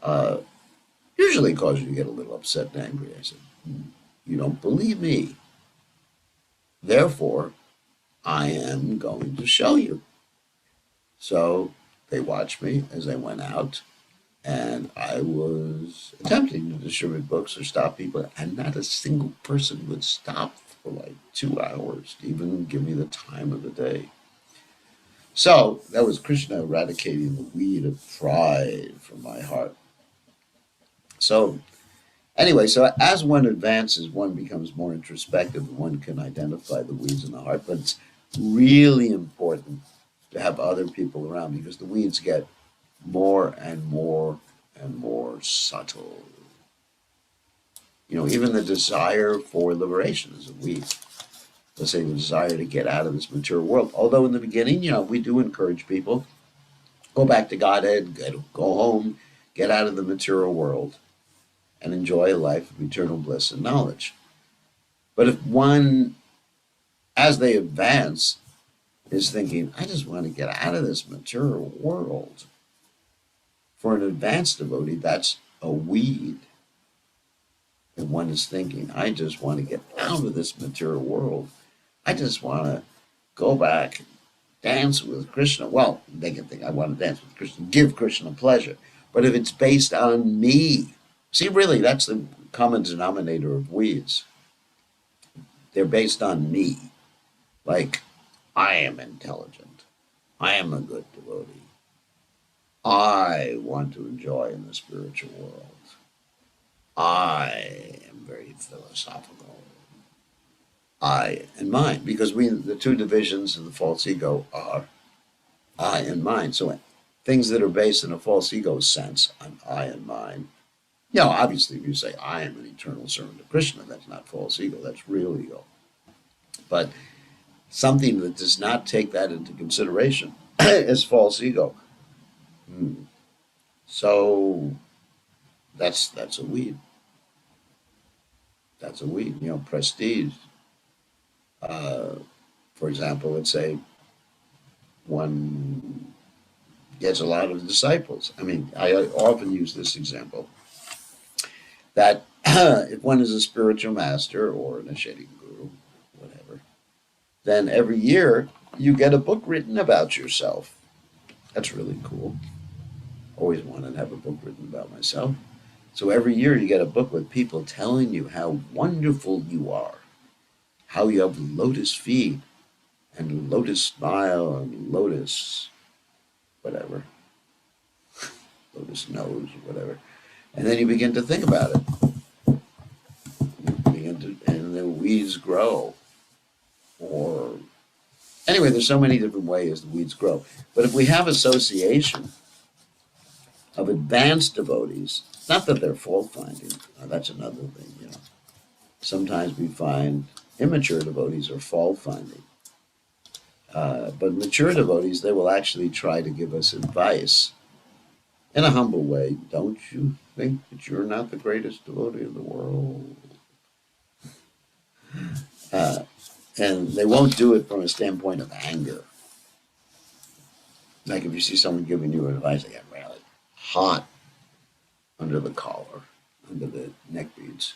A: uh, usually causes you to get a little upset and angry. I said, you don't believe me. Therefore, I am going to show you. So they watched me as I went out, and I was attempting to distribute books or stop people, and not a single person would stop for like 2 hours to even give me the time of the day. So that was Krishna eradicating the weed of pride from my heart. So anyway, so as one advances, one becomes more introspective and one can identify the weeds in the heart. But it's really important to have other people around because the weeds get more and more and more subtle. Even the desire for liberation is a weed. Let's say the desire to get out of this material world. Although in the beginning, we do encourage people, go back to Godhead, go home, get out of the material world, and enjoy a life of eternal bliss and knowledge. But if one, as they advance, is thinking, I just want to get out of this material world, for an advanced devotee, that's a weed. And one is thinking, I just want to get out of this material world. I just want to go back, dance with Krishna. Well, they can think, I want to dance with Krishna, give Krishna pleasure. But if it's based on me, see, really, that's the common denominator of weeds. They're based on me. Like, I am intelligent. I am a good devotee. I want to enjoy in the spiritual world. I am very philosophical. I and mine, because the two divisions of the false ego are I and mine. So things that are based in a false ego sense, I'm I and mine. Obviously, if you say I am an eternal servant of Krishna, that's not false ego, that's real ego. But something that does not take that into consideration is false ego. So that's a weed. That's a weed. Prestige. For example, let's say one gets a lot of disciples. I mean, I often use this example that if one is a spiritual master or an initiating guru, whatever, then every year you get a book written about yourself. That's really cool. Always wanted to have a book written about myself. So every year you get a book with people telling you how wonderful you are, how you have lotus feet and lotus smile and lotus whatever, lotus nose, whatever. And then you begin to think about it. And the weeds grow. Or anyway, there's so many different ways the weeds grow. But if we have association of advanced devotees, not that they're fault finding, that's another thing, you know. Sometimes we find immature devotees are fault finding. But mature devotees, they will actually try to give us advice in a humble way. Don't you think that you're not the greatest devotee in the world? Uh, and they won't do it from a standpoint of anger. Like if you see someone giving you advice, they get really hot under the collar, under the neck beads,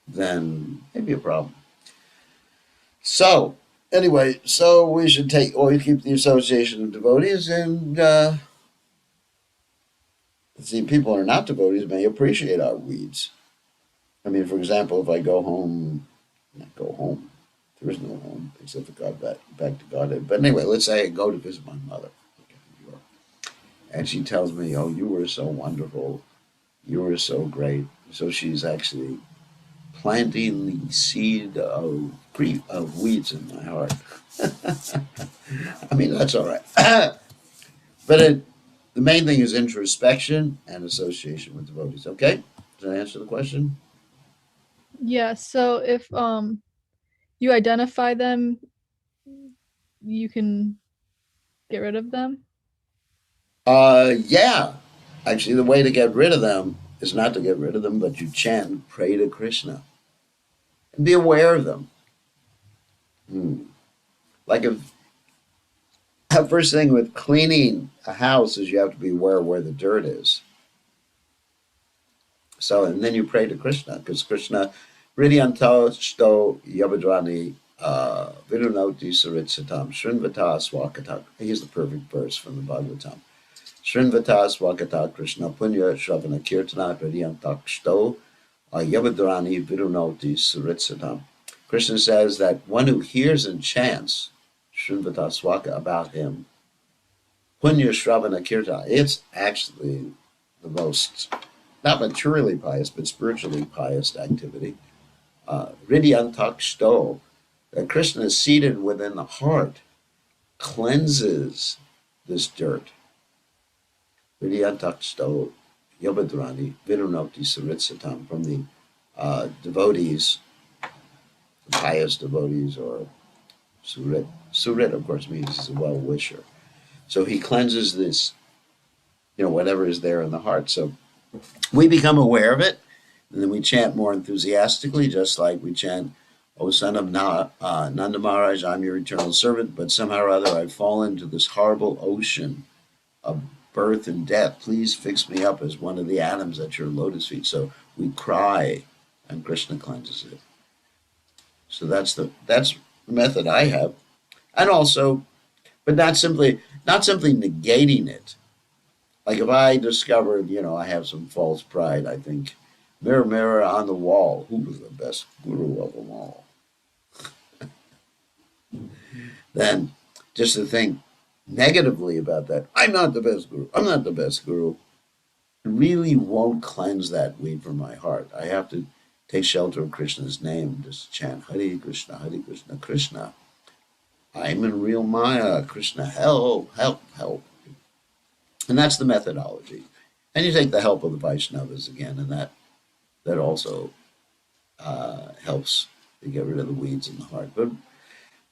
A: then maybe a problem. So, anyway, so we should always keep the association of devotees, and see, people who are not devotees may appreciate our weeds. I mean, for example, if I go home, not go home, there is no home except for God, back to God. But anyway, let's say I go to visit my mother, and she tells me, "Oh, you were so wonderful, you were so great." So she's actually planting the seed of weeds in my heart. I mean, that's all right. But the main thing is introspection and association with devotees. Okay? Does that answer the question?
B: Yeah, so if you identify them, you can get rid of them.
A: Yeah. Actually, the way to get rid of them is not to get rid of them, but you chant, pray to Krishna, and be aware of them. Like if first thing with cleaning a house is you have to be aware where the dirt is. So, and then you pray to Krishna, because Krishna, Ridyanto Sto Yabadrani Vidunoti Saritsatam Srinvata Swakata. Here's the perfect verse from the Bhagavatam. Srinvata Swakata Krishna Punya Shravana Kirtana Ridyantak Sto Yabadrani Vidunoti Saritsatam. Krishna says that one who hears and chants Srinvata Swaka about him, Punya Shravana Kirtana, it's actually the most not materially pious, but spiritually pious activity. Ridyantak Sto, that Krishna is seated within the heart, cleanses this dirt. Ridyantak Sto, Yobadrani, Vidunoti Saritsatam, from the devotees, the pious devotees, or Surit. Surit, of course, means he's a well wisher. So he cleanses this, whatever is there in the heart. So we become aware of it, and then we chant more enthusiastically, just like we chant, "O son of Nanda Maharaj, I'm your eternal servant, but somehow or other I've fallen into this horrible ocean of birth and death. Please fix me up as one of the atoms at your lotus feet." So we cry, and Krishna cleanses it. So that's the method I have, and also, but not simply negating it. Like if I discovered, I have some false pride, I think, mirror, mirror on the wall, who was the best guru of them all? Then just to think negatively about that, I'm not the best guru, I'm not the best guru, really won't cleanse that weed from my heart. I have to take shelter of Krishna's name, just chant Hare Krishna, Krishna. I'm in real Maya, Krishna, help, help, help. And that's the methodology. And you take the help of the Vaishnavas again, and that also helps to get rid of the weeds in the heart. But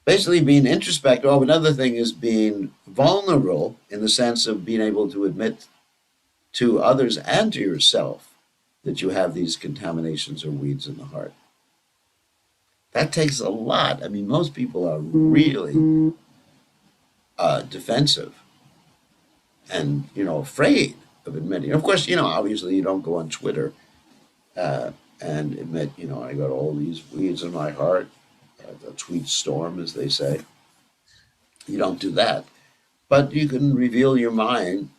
A: basically being introspective. Oh, another thing is being vulnerable in the sense of being able to admit to others and to yourself that you have these contaminations or weeds in the heart. That takes a lot. I mean, most people are really defensive and, afraid of admitting. Of course, obviously you don't go on Twitter and admit, I got all these weeds in my heart, the tweet storm, as they say. You don't do that. But you can reveal your mind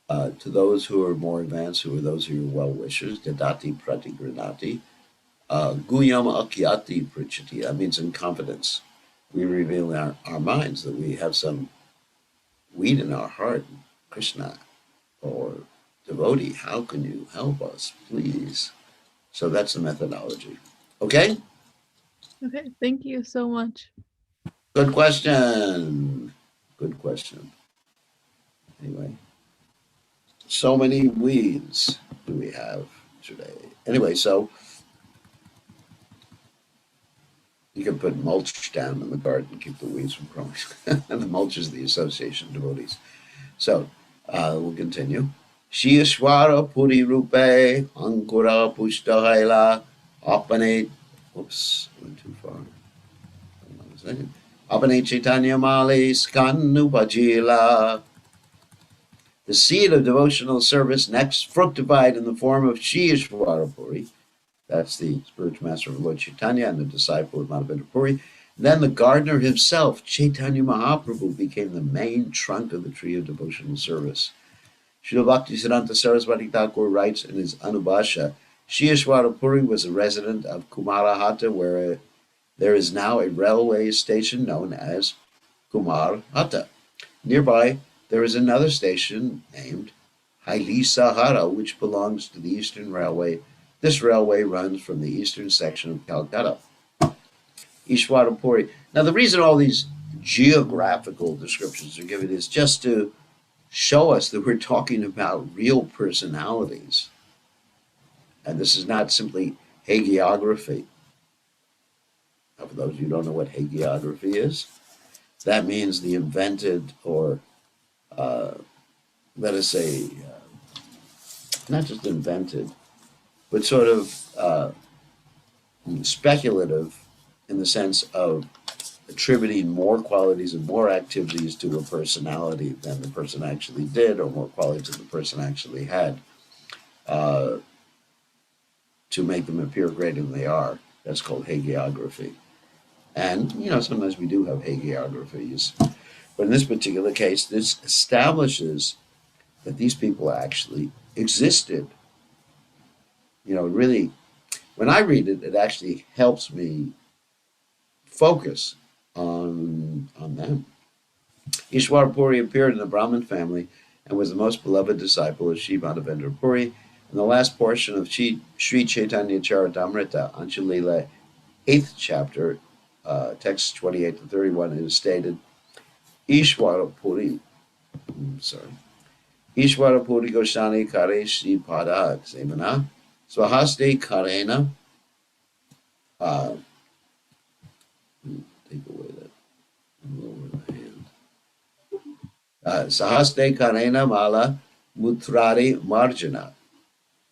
A: to those who are more advanced, who are those who are well wishers. Dadati pratigranati. Guyam akyati prichati. That means in confidence. We reveal in our minds that we have some weed in our heart. Krishna or devotee, how can you help us, please? So that's the methodology. Okay?
B: Okay, thank you so much.
A: Good question. Good question. Anyway, so many weeds do we have today? Anyway, so you can put mulch down in the garden, keep the weeds from growing. And the mulch is the association of devotees. So we'll continue. Shiyashwara Puri Rupe Ankura Pushtahaila Apane. Whoops, went too far. Hold on a second. Apane Chaitanya Mali Skanupajila. The seed of devotional service next fructified in the form of Shiyashwara Puri. That's the spiritual master of Lord Chaitanya and the disciple of Madhavendra Puri. Then the gardener himself, Chaitanya Mahaprabhu, became the main trunk of the tree of devotional service. Srila Bhaktisiddhanta Saraswati Thakur writes in his Anubhasha, Shiyashwara Puri was a resident of Kumarahata, where there is now a railway station known as Kumarhata. Nearby, there is another station named Hailisahara, which belongs to the Eastern Railway. This railway runs from the eastern section of Calcutta. Ishwara Puri. Now, the reason all these geographical descriptions are given is just to show us that we're talking about real personalities. And this is not simply hagiography. Now, for those of you who don't know what hagiography is, that means the invented or, let us say, not just invented, but sort of speculative in the sense of attributing more qualities and more activities to a personality than the person actually did, or more qualities than the person actually had, to make them appear greater than they are. That's called hagiography. And, sometimes we do have hagiographies. But in this particular case, this establishes that these people actually existed. Really, when I read it, it actually helps me focus on them. Ishwar Puri appeared in the Brahmin family and was the most beloved disciple of Sri Madhavendra Puri. In the last portion of Sri Caitanya Charitamrta, Ancha Lila, 8th chapter, text 28 to 31, it is stated, Ishwara Puri Goshani Kare Sri Pada Semana Swahaste Karena. Take away that lower the hand. Sahaste Karena Mala Mutrari Marjana.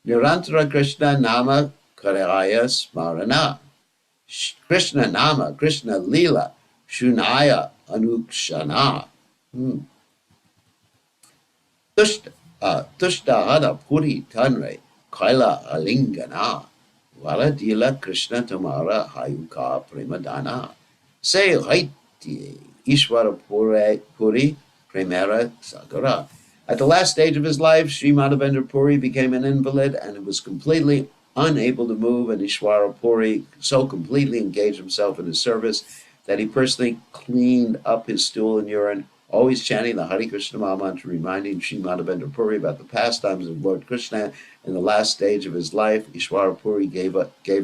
A: Nirantara Krishna Nama Karaya Smarana. Krishna Nama, Krishna Lila, Shunaya Anukshana. Tushtahada Puri Tanre, Kaila Alingana, Valadila Krishna Tamara Hayuka Premadana. Say Haiti, Ishwara Puri Premera Sakara. At the last stage of his life, Sri Madhavendra Puri became an invalid and was completely unable to move, and Ishwara Puri so completely engaged himself in his service that he personally cleaned up his stool and urine, always chanting the Hare Krishna Maha Mantra, reminding Sri Madhavendra Puri about the pastimes of Lord Krishna. In the last stage of his life, Ishwara Puri gave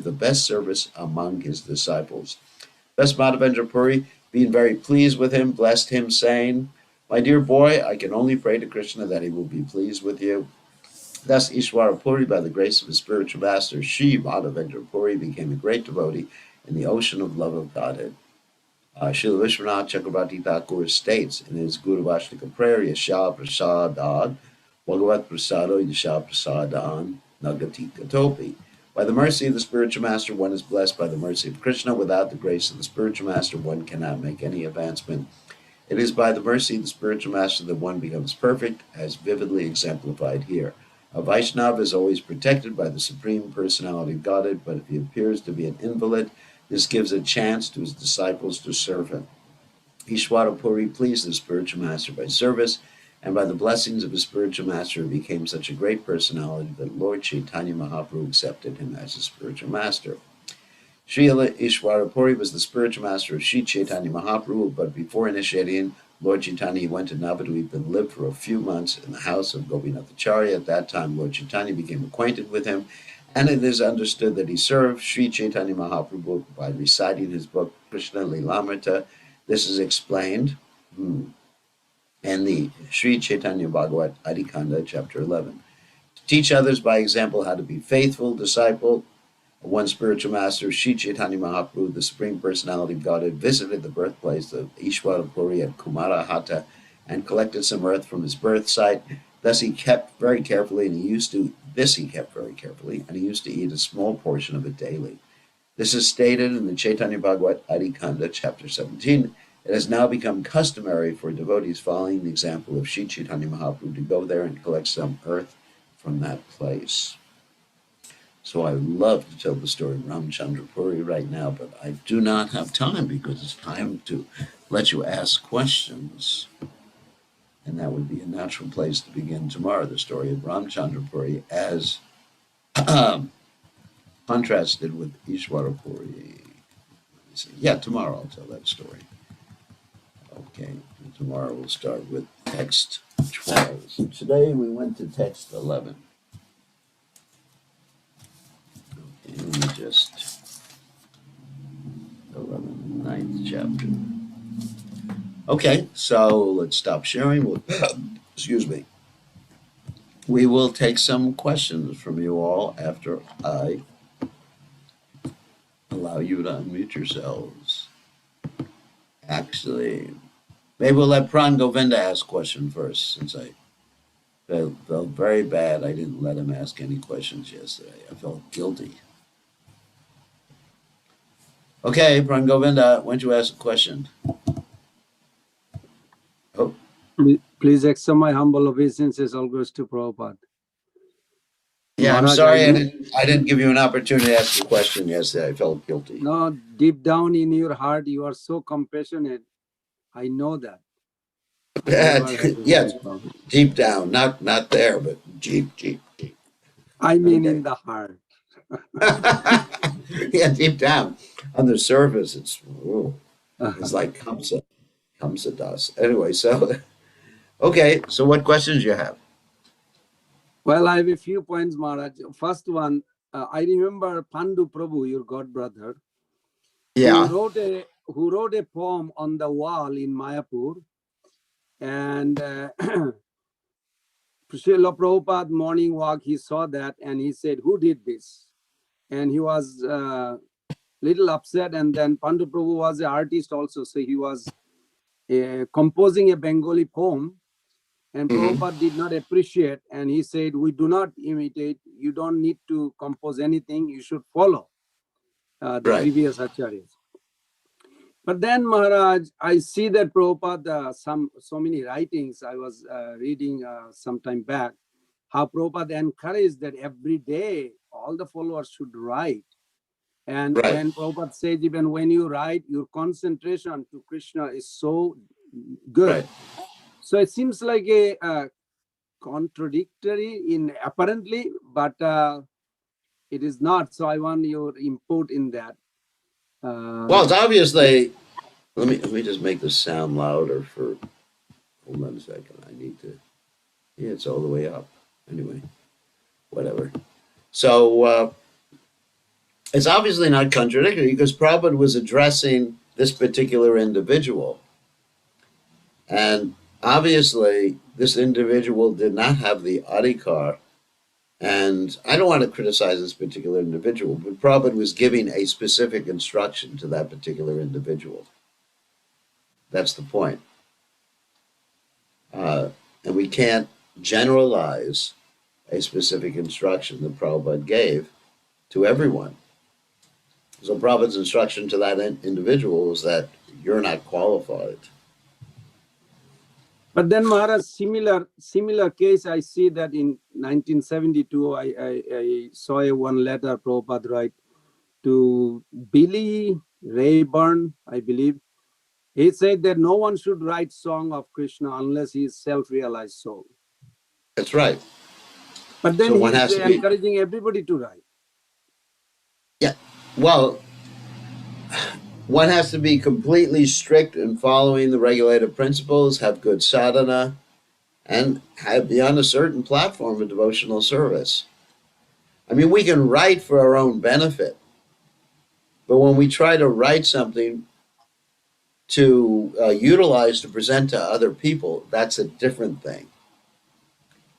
A: the best service among his disciples. Thus Madhavendra Puri, being very pleased with him, blessed him, saying, "My dear boy, I can only pray to Krishna that he will be pleased with you." Thus, Ishwara Puri, by the grace of his spiritual master, Sri Madhavendra Puri, became a great devotee in the ocean of love of Godhead. Srila Vishwanath Chakrabarti Thakur states in his Guru Vaishnava prayer, Yasha Prasadad, Bhagavat Prasado Yasha Prasadan Nagati Katopi. By the mercy of the spiritual master, one is blessed. By the mercy of Krishna, without the grace of the spiritual master, one cannot make any advancement. It is by the mercy of the spiritual master that one becomes perfect, as vividly exemplified here. A Vaishnava is always protected by the Supreme Personality of Godhead, but if he appears to be an invalid, this gives a chance to his disciples to serve him. Ishwara Puri pleased the spiritual master by service, and by the blessings of his spiritual master, he became such a great personality that Lord Chaitanya Mahaprabhu accepted him as his spiritual master. Srila Ishwara Puri was the spiritual master of Sri Chaitanya Mahaprabhu, but before initiating Lord Chaitanya, he went to Navadvip and lived for a few months in the house of Gopinathacharya. At that time, Lord Chaitanya became acquainted with him, and it is understood that he served Sri Chaitanya Mahaprabhu by reciting his book Krishna Lilamrita. This is explained in the Sri Chaitanya Bhagavat Adikanda, chapter 11. To teach others by example how to be faithful disciple, one spiritual master, Sri Caitanya Mahaprabhu, the Supreme Personality of Godhead, visited the birthplace of Ishwara Puri at Kumarahata and collected some earth from his birth site. Thus he kept very carefully, and he used to eat a small portion of it daily. This is stated in the Chaitanya Bhagavat Adikanda, chapter 17. It has now become customary for devotees following the example of Sri Chaitanya Mahaprabhu to go there and collect some earth from that place. So I would love to tell the story of Ramchandra Puri right now, but I do not have time because it's time to let you ask questions. And that would be a natural place to begin tomorrow, the story of Ramchandra Puri as contrasted with Ishwara Puri. Yeah, tomorrow I'll tell that story. Okay, and tomorrow we'll start with text 12. So today we went to text 11. Okay, let me just 11, 9th chapter. Okay, so let's stop sharing. Excuse me. We will take some questions from you all after I allow you to unmute yourselves. Actually, maybe we'll let Pran Govinda ask a question first, since I felt very bad I didn't let him ask any questions yesterday. I felt guilty. Okay, Pran Govinda, why don't you ask a question? Oh.
C: Please accept my humble obeisances always to Prabhupada.
A: Yeah, I'm sorry I didn't give you an opportunity to ask a question yesterday. I felt guilty.
C: No, deep down in your heart, you are so compassionate. I know that.
A: Yeah, deep down, not there, but deep.
C: I mean, okay. In the heart.
A: Yeah, deep down. On the surface, it's like Kamsa dust. Anyway, so okay, so what questions do you have?
C: Well, I have a few points, Maharaj. First one, I remember Pandu Prabhu, your god brother,
A: yeah,
C: who wrote a poem on the wall in Mayapur, and Srila Prabhupada morning walk, he saw that and he said, "Who did this?" And he was little upset. And then Pandu Prabhu was an artist also, so he was composing a Bengali poem, and Prabhupada did not appreciate, and he said, "We do not imitate, you don't need to compose anything, you should follow the previous acharyas." But then, Maharaj, I see that Prabhupada, so many writings I was reading some time back, how Prabhupada encouraged that every day all the followers should write. And when Prabhupada says, even when you write, your concentration to Krishna is so good. So it seems like a contradictory in apparently, but it is not. So I want your input in that.
A: Well, it's obviously. Let me just make the sound louder for. Hold on a second. I need to. Yeah, it's all the way up. Anyway, whatever. So it's obviously not contradictory because Prabhupada was addressing this particular individual. And obviously, this individual did not have the adhikar. And I don't want to criticize this particular individual, but Prabhupada was giving a specific instruction to that particular individual. That's the point. And we can't generalize a specific instruction that Prabhupada gave to everyone. So Prabhupada's instruction to that individual was that you're not qualified.
C: But then Maharaj, similar case, I see that in 1972, I saw one letter Prabhupada write to Billy Rayburn, I believe. He said that no one should write song of Krishna unless he is self-realized soul.
A: That's right.
C: But then
A: So
C: he
A: one
C: is
A: has to be,
C: encouraging everybody to write.
A: yeah. Well, one has to be completely strict in following the regulative principles, have good sadhana, and be on a certain platform of devotional service. I mean, we can write for our own benefit, but when we try to write something to utilize to present to other people, that's a different thing.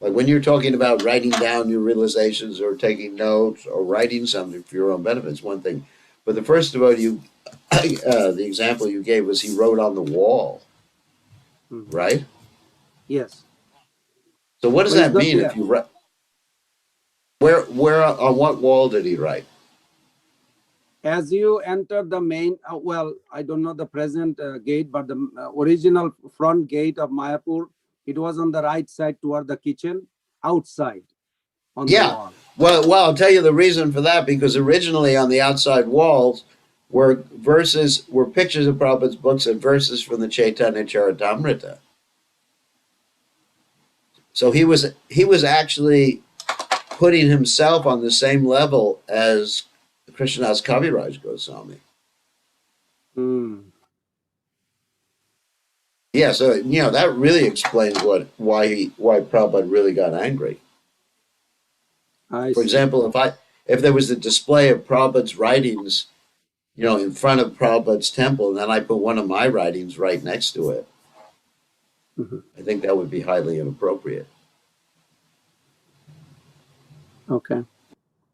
A: Like when you're talking about writing down your realizations or taking notes or writing something for your own benefit, it's one thing. But the first devotee, the example you gave was he wrote on the wall, right?
C: Yes.
A: So what does
C: But it's
A: that
C: not
A: mean
C: there.
A: if you write? Where on what wall did he write?
C: As you enter the main, well, I don't know the present gate, but the original front gate of Mayapur, it was on the right side toward the kitchen, outside on the
A: Yeah.
C: wall.
A: Well, I'll tell you the reason for that, because originally on the outside walls were pictures of Prabhupada's books and verses from the Caitanya Caritamrta. So he was actually putting himself on the same level as Krishnadas Kaviraj Goswami. Yeah, so that really explains why Prabhupada really got angry. For example, if there was a display of Prabhupada's writings, in front of Prabhupada's temple, and then I put one of my writings right next to it, I think that would be highly inappropriate.
C: Okay.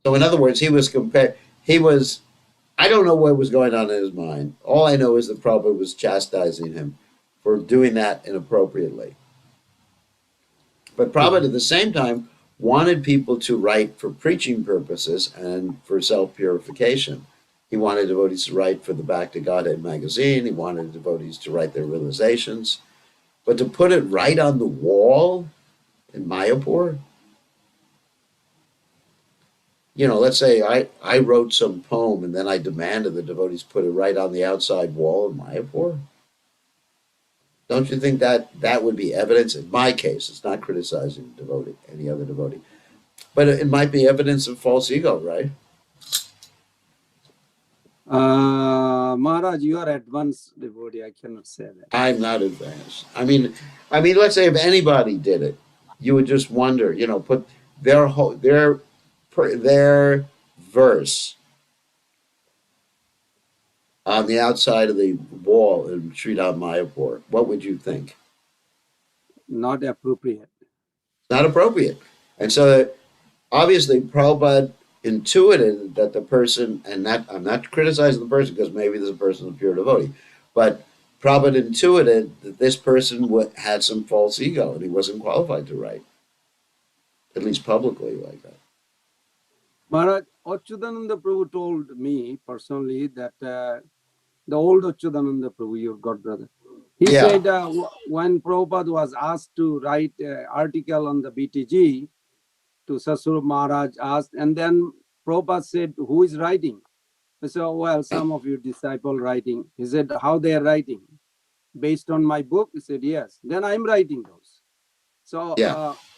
A: So in other words, I don't know what was going on in his mind. All I know is that Prabhupada was chastising him for doing that inappropriately. But Prabhupada at the same time wanted people to write for preaching purposes and for self-purification. He wanted devotees to write for the Back to Godhead magazine. He wanted devotees to write their realizations. But to put it right on the wall in Mayapur, let's say I wrote some poem and then I demanded the devotees put it right on the outside wall in Mayapur. Don't you think that would be evidence? In my case, it's not criticizing any other devotee, but it might be evidence of false ego, right?
C: Maharaj, you are advanced devotee. I cannot say that.
A: I'm not advanced. I mean, let's say if anybody did it, you would just wonder. Put their verse on the outside of the wall in Sridham Mayapur. What would you think?
C: Not appropriate.
A: Not appropriate. And so obviously Prabhupada intuited that the person, and that I'm not criticizing the person because maybe this person is a pure devotee, but Prabhupada intuited that this person had some false ego and he wasn't qualified to write, at least publicly like that.
C: Maharaj, Achyutananda Prabhu told me personally that the old Achyutananda Prabhu, your godbrother, he said when Prabhupada was asked to write an article on the BTG, to Sasur Maharaj asked, and then Prabhupada said, who is writing? I said, well, some of your disciples writing. He said, how they are writing? Based on my book? He said, yes. Then I'm writing those. So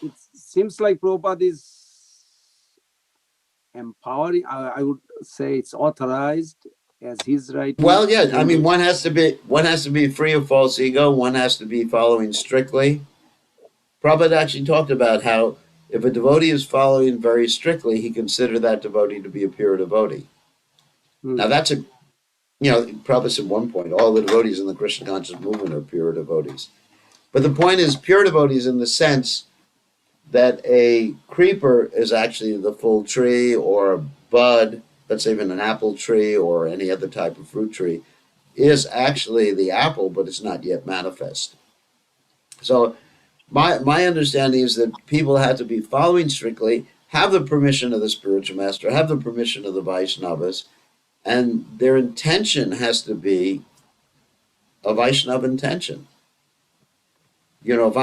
C: it seems like Prabhupada is empowering. I would say it's authorized as his writing.
A: Well, yeah, I mean, one has to be free of false ego. One has to be following strictly. Prabhupada actually talked about how if a devotee is following very strictly, he considered that devotee to be a pure devotee. Now that's Prabhupada said at one point, all the devotees in the Krishna conscious movement are pure devotees. But the point is pure devotees in the sense that a creeper is actually the full tree, or a bud, let's say even an apple tree or any other type of fruit tree, is actually the apple, but it's not yet manifest. So my understanding is that people have to be following strictly, have the permission of the spiritual master, have the permission of the Vaishnavas, and their intention has to be a Vaishnava intention. You know, if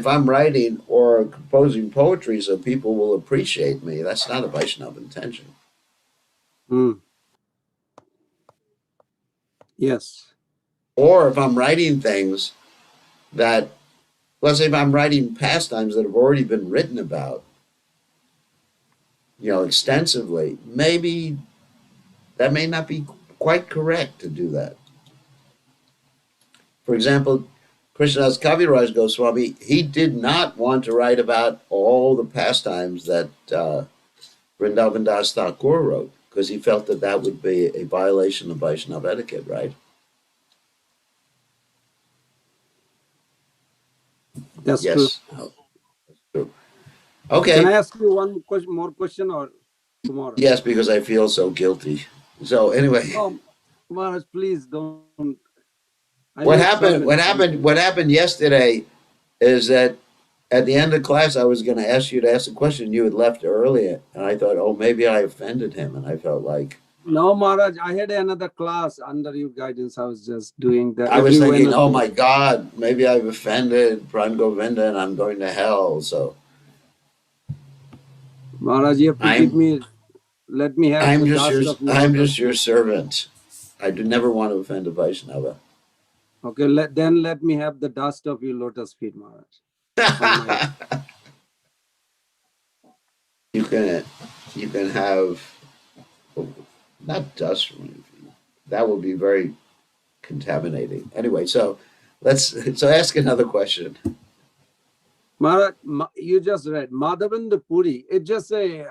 A: I'm writing or composing poetry so people will appreciate me, that's not a Vaishnava intention.
C: Mm. Yes.
A: Or if I'm writing things that, let's say if I'm writing pastimes that have already been written about, you know, extensively, maybe that may not be quite correct to do that. For example, Krishnadas Kaviraj Goswami, he did not want to write about all the pastimes that Vrindavan Das Thakur wrote because he felt that that would be a violation of Vaishnava etiquette, right?
C: That's true.
A: Yes. Oh, that's true.
C: Can
A: Okay.
C: I ask you one question, more question, or tomorrow?
A: Yes, because I feel so guilty. So anyway,
C: Oh, Maharaj, please don't. I
A: what
C: made so
A: happened?
C: many
A: What happened yesterday is that at the end of class, I was going to ask you to ask a question. You had left early, and I thought, oh, maybe I offended him, and I felt like
C: No, Maharaj, I had another class under your guidance. I was just doing that
A: I was
C: every
A: thinking, oh
C: Wednesday.
A: my God, maybe I've offended Pran Govinda, and I'm going to hell. So
C: Maharaj, you have to give
A: I'm
C: me, let me have the dust of your
A: I'm
C: lotus
A: just your
C: feet.
A: servant. I do never want to offend a Vaishnava.
C: Okay, let me have the dust of your lotus feet, Maharaj, on my head.
A: you can have not dust from your feet. That would be very contaminating. Anyway, so let's ask another question.
C: Maharaj, you just read Madhavendra Puri. It's just a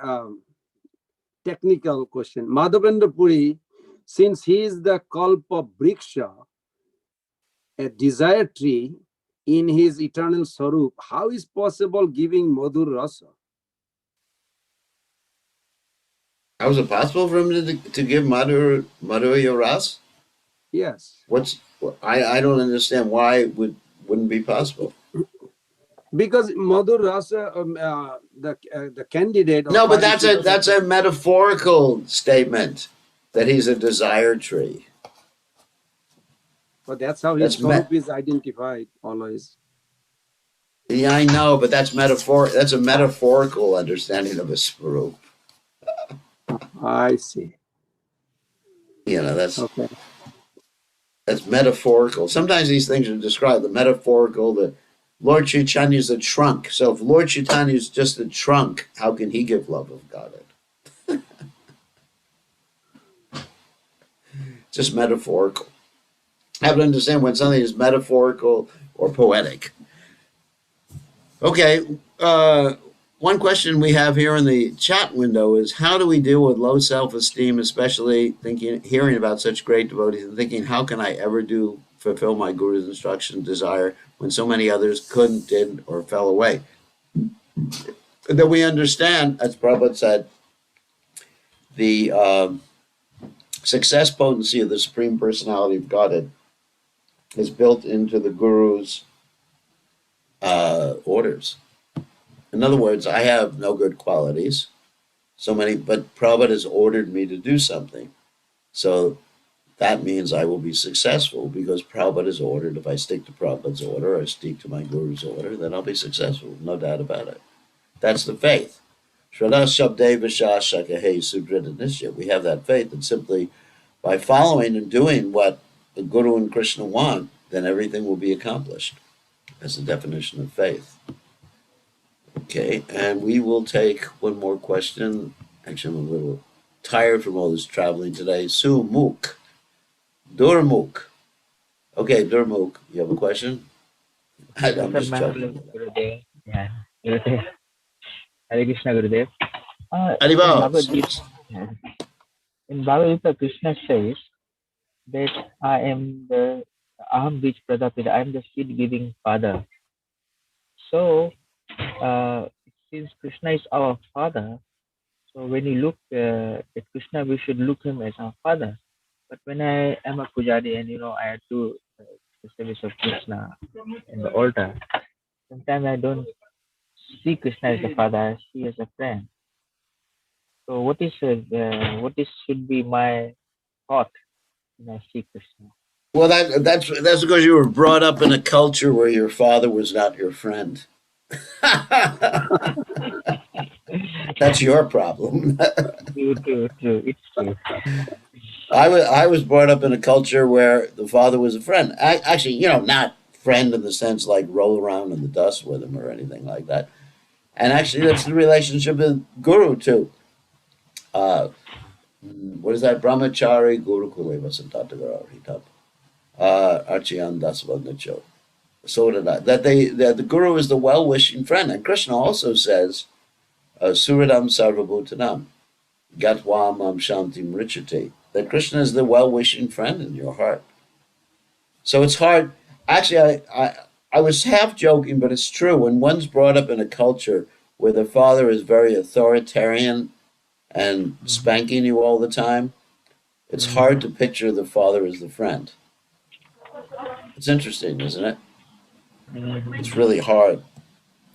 C: technical question. Madhavendra Puri, since he is the Kalpa Briksha, a desire tree in his eternal Sarup, how is possible giving Madhur Rasa?
A: How is it possible for him to give Madhurya Ras?
C: Yes.
A: What's I don't understand why it wouldn't be possible.
C: Because Madhur Rasa, the candidate or
A: No, but
C: participant,
A: that's a metaphorical statement that he's a desire tree.
C: but that's how his
A: That's me.
C: Sarup is identified always.
A: Yeah, I know, but that's metaphor. That's a metaphorical understanding of a swarup.
C: I see.
A: You know,
C: Okay.
A: that's metaphorical. Sometimes these things are described. The metaphorical, the Lord Chaitanya is a trunk. So if Lord Chaitanya is just a trunk, how can he give love of God? Just metaphorical. I have to understand when something is metaphorical or poetic. Okay. One question we have here in the chat window is how do we deal with low self-esteem, especially hearing about such great devotees and thinking, how can I ever fulfill my guru's instruction desire when so many others couldn't, didn't, or fell away? That we understand, as Prabhupada said, the success potency of the Supreme Personality of Godhead is built into the guru's orders. In other words, I have no good qualities. But Prabhupada has ordered me to do something. So that means I will be successful because Prabhupada has ordered. If I stick to Prabhupada's order, I stick to my guru's order, then I'll be successful. No doubt about it. That's the faith. Shraddha Shabde Vishashakahe Sudrita Nishya. We have that faith that simply by following and doing what the Guru and Krishna want, then everything will be accomplished. That's the definition of faith. Okay, and we will take one more question. Actually, I'm a little tired from all this traveling today. Sumuk. Durmuk. Okay, Durmuk, you have a question? I'm
D: Sir,
A: just
D: ma'am,
A: joking.
D: Gurudev. Yeah, Gurudev. Hare Krishna, Gurudev. In
A: Haribol.
D: Bhagavad Gita, in Bhagavad Gita, Krishna says that I am the Aham Bij Pradapita. I am the seed-giving father. So, since Krishna is our father, so when you look at Krishna, we should look him as our father. But when I am a pujari and I have to the service of Krishna in the altar, sometimes I don't see Krishna as a father, I see as a friend. So what is should be my thought when I see Krishna?
A: Well, that's because you were brought up in a culture where your father was not your friend. That's your problem.
D: True, true, true. It's true.
A: I was brought up in a culture where the father was a friend. Actually, not friend in the sense like roll around in the dust with him or anything like that. And actually, that's the relationship with guru too. Uh, what is that? Brahmachari Guru Kuleva Santatagara Archian Dasvagnacho. So did I. That the guru is the well-wishing friend, and Krishna also says, "Suridam Sarvabhutanam Gatwamam Shantim Richate." That Krishna is the well-wishing friend in your heart. So it's hard. Actually, I was half joking, but it's true. When one's brought up in a culture where the father is very authoritarian and
D: Mhm,
A: spanking you all the time, it's
D: mhm,
A: hard to picture the father as the friend. It's interesting, isn't it? It's
D: mhm,
A: really hard,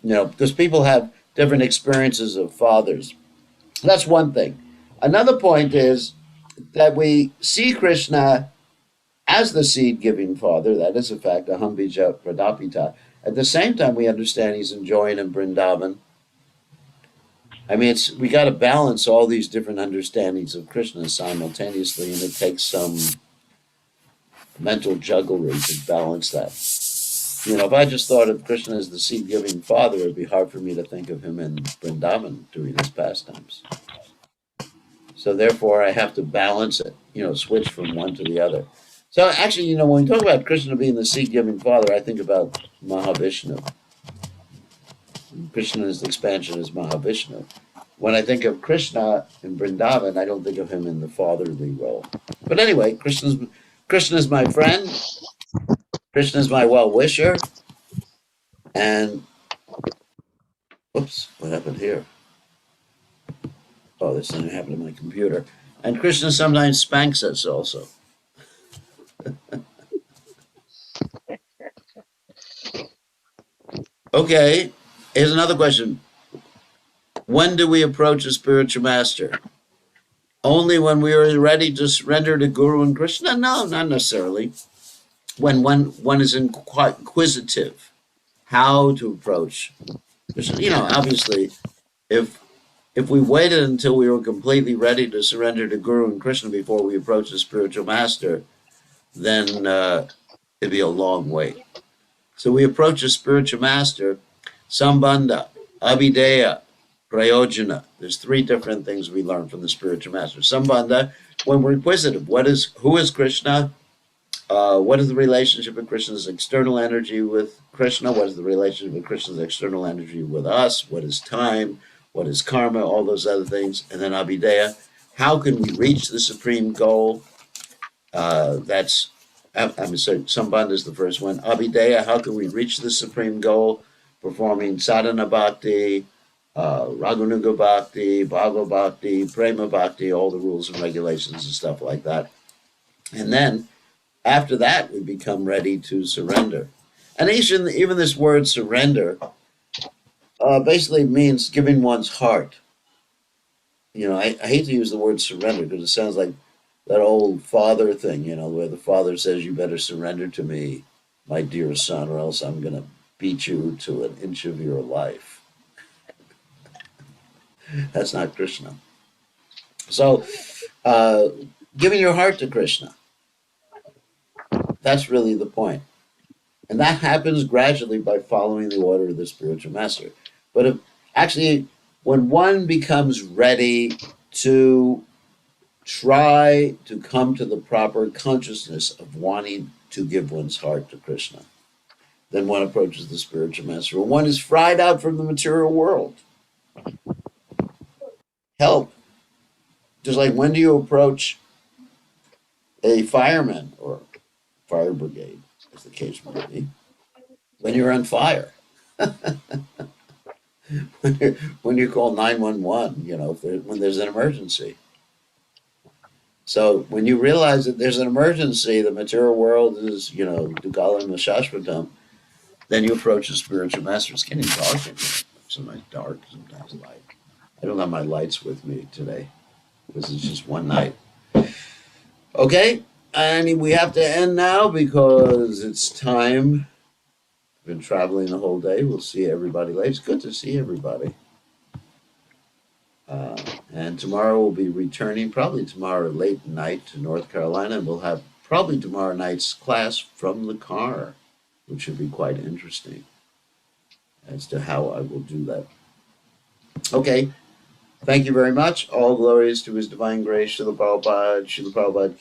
A: because people have different experiences of fathers. That's one thing. Another point is that we see Krishna as the seed giving father. That is a fact, aham bija pradapita. At the same time, we understand he's enjoying in Vrindavan. I mean, we got to balance all these different understandings of Krishna simultaneously, and it takes some mental jugglery to balance that. If I just thought of Krishna as the seed giving father, it'd be hard for me to think of him in Vrindavan doing his pastimes. So therefore, I have to balance it, switch from one to the other. So actually, when we talk about Krishna being the seed giving father, I think about Mahavishnu. Krishna's expansion is Mahavishnu. When I think of Krishna in Vrindavan, I don't think of him in the fatherly role. But anyway, Krishna's my friend. Krishna's my well wisher. And whoops, what happened here? Oh, this thing happened to my computer. And Krishna sometimes spanks us also. Okay, here's another question. When do we approach a spiritual master? Only when we are ready to surrender to Guru and Krishna? No, not necessarily. When one is inquisitive, how to approach Krishna. Obviously, if if we waited until we were completely ready to surrender to Guru and Krishna before we approach the spiritual master, then it'd be a long wait. So we approach a spiritual master, Sambandha, Abhideya, Prayojana. There's three different things we learn from the spiritual master. Sambandha, when we're inquisitive, who is Krishna? What is the relationship of Krishna's external energy with Krishna? What is the relationship of Krishna's external energy with us? What is time? What is karma? All those other things. And then Abhideya, how can we reach the supreme goal? I'm sorry, Sambandha is the first one. Abhideya, how can we reach the supreme goal? Performing sadhana bhakti, Raghunuga bhakti, Bhagavad bhakti, prema bhakti, all the rules and regulations and stuff like that. And then after that, we become ready to surrender. And even this word surrender basically means giving one's heart. I hate to use the word surrender because it sounds like that old father thing, where the father says, "You better surrender to me, my dear son, or else I'm going to beat you to an inch of your life." That's not Krishna. So, uh, giving your heart to Krishna, that's really the point. And that happens gradually by following the order of the spiritual master. But actually, when one becomes ready to try to come to the proper consciousness of wanting to give one's heart to Krishna, then one approaches the spiritual master. When one is fried out from the material world, help. Just like when do you approach a fireman or fire brigade, as the case may be, when you're on fire. when you call 911, when there's an emergency. So when you realize that there's an emergency, the material world is, Dugalam Shashvatam, then you approach the spiritual master. It's getting dark in here. Sometimes dark, sometimes light. I don't have my lights with me today because it's just one night. Okay, And we have to end now because it's time. Been traveling the whole day. We'll see everybody later. It's good to see everybody. And tomorrow we'll be returning, probably tomorrow late night to North Carolina. And we'll have probably tomorrow night's class from the car, which should be quite interesting as to how I will do that. Okay. Thank you very much. All glories to His Divine Grace, Srila Prabhupada. Srila Prabhupada.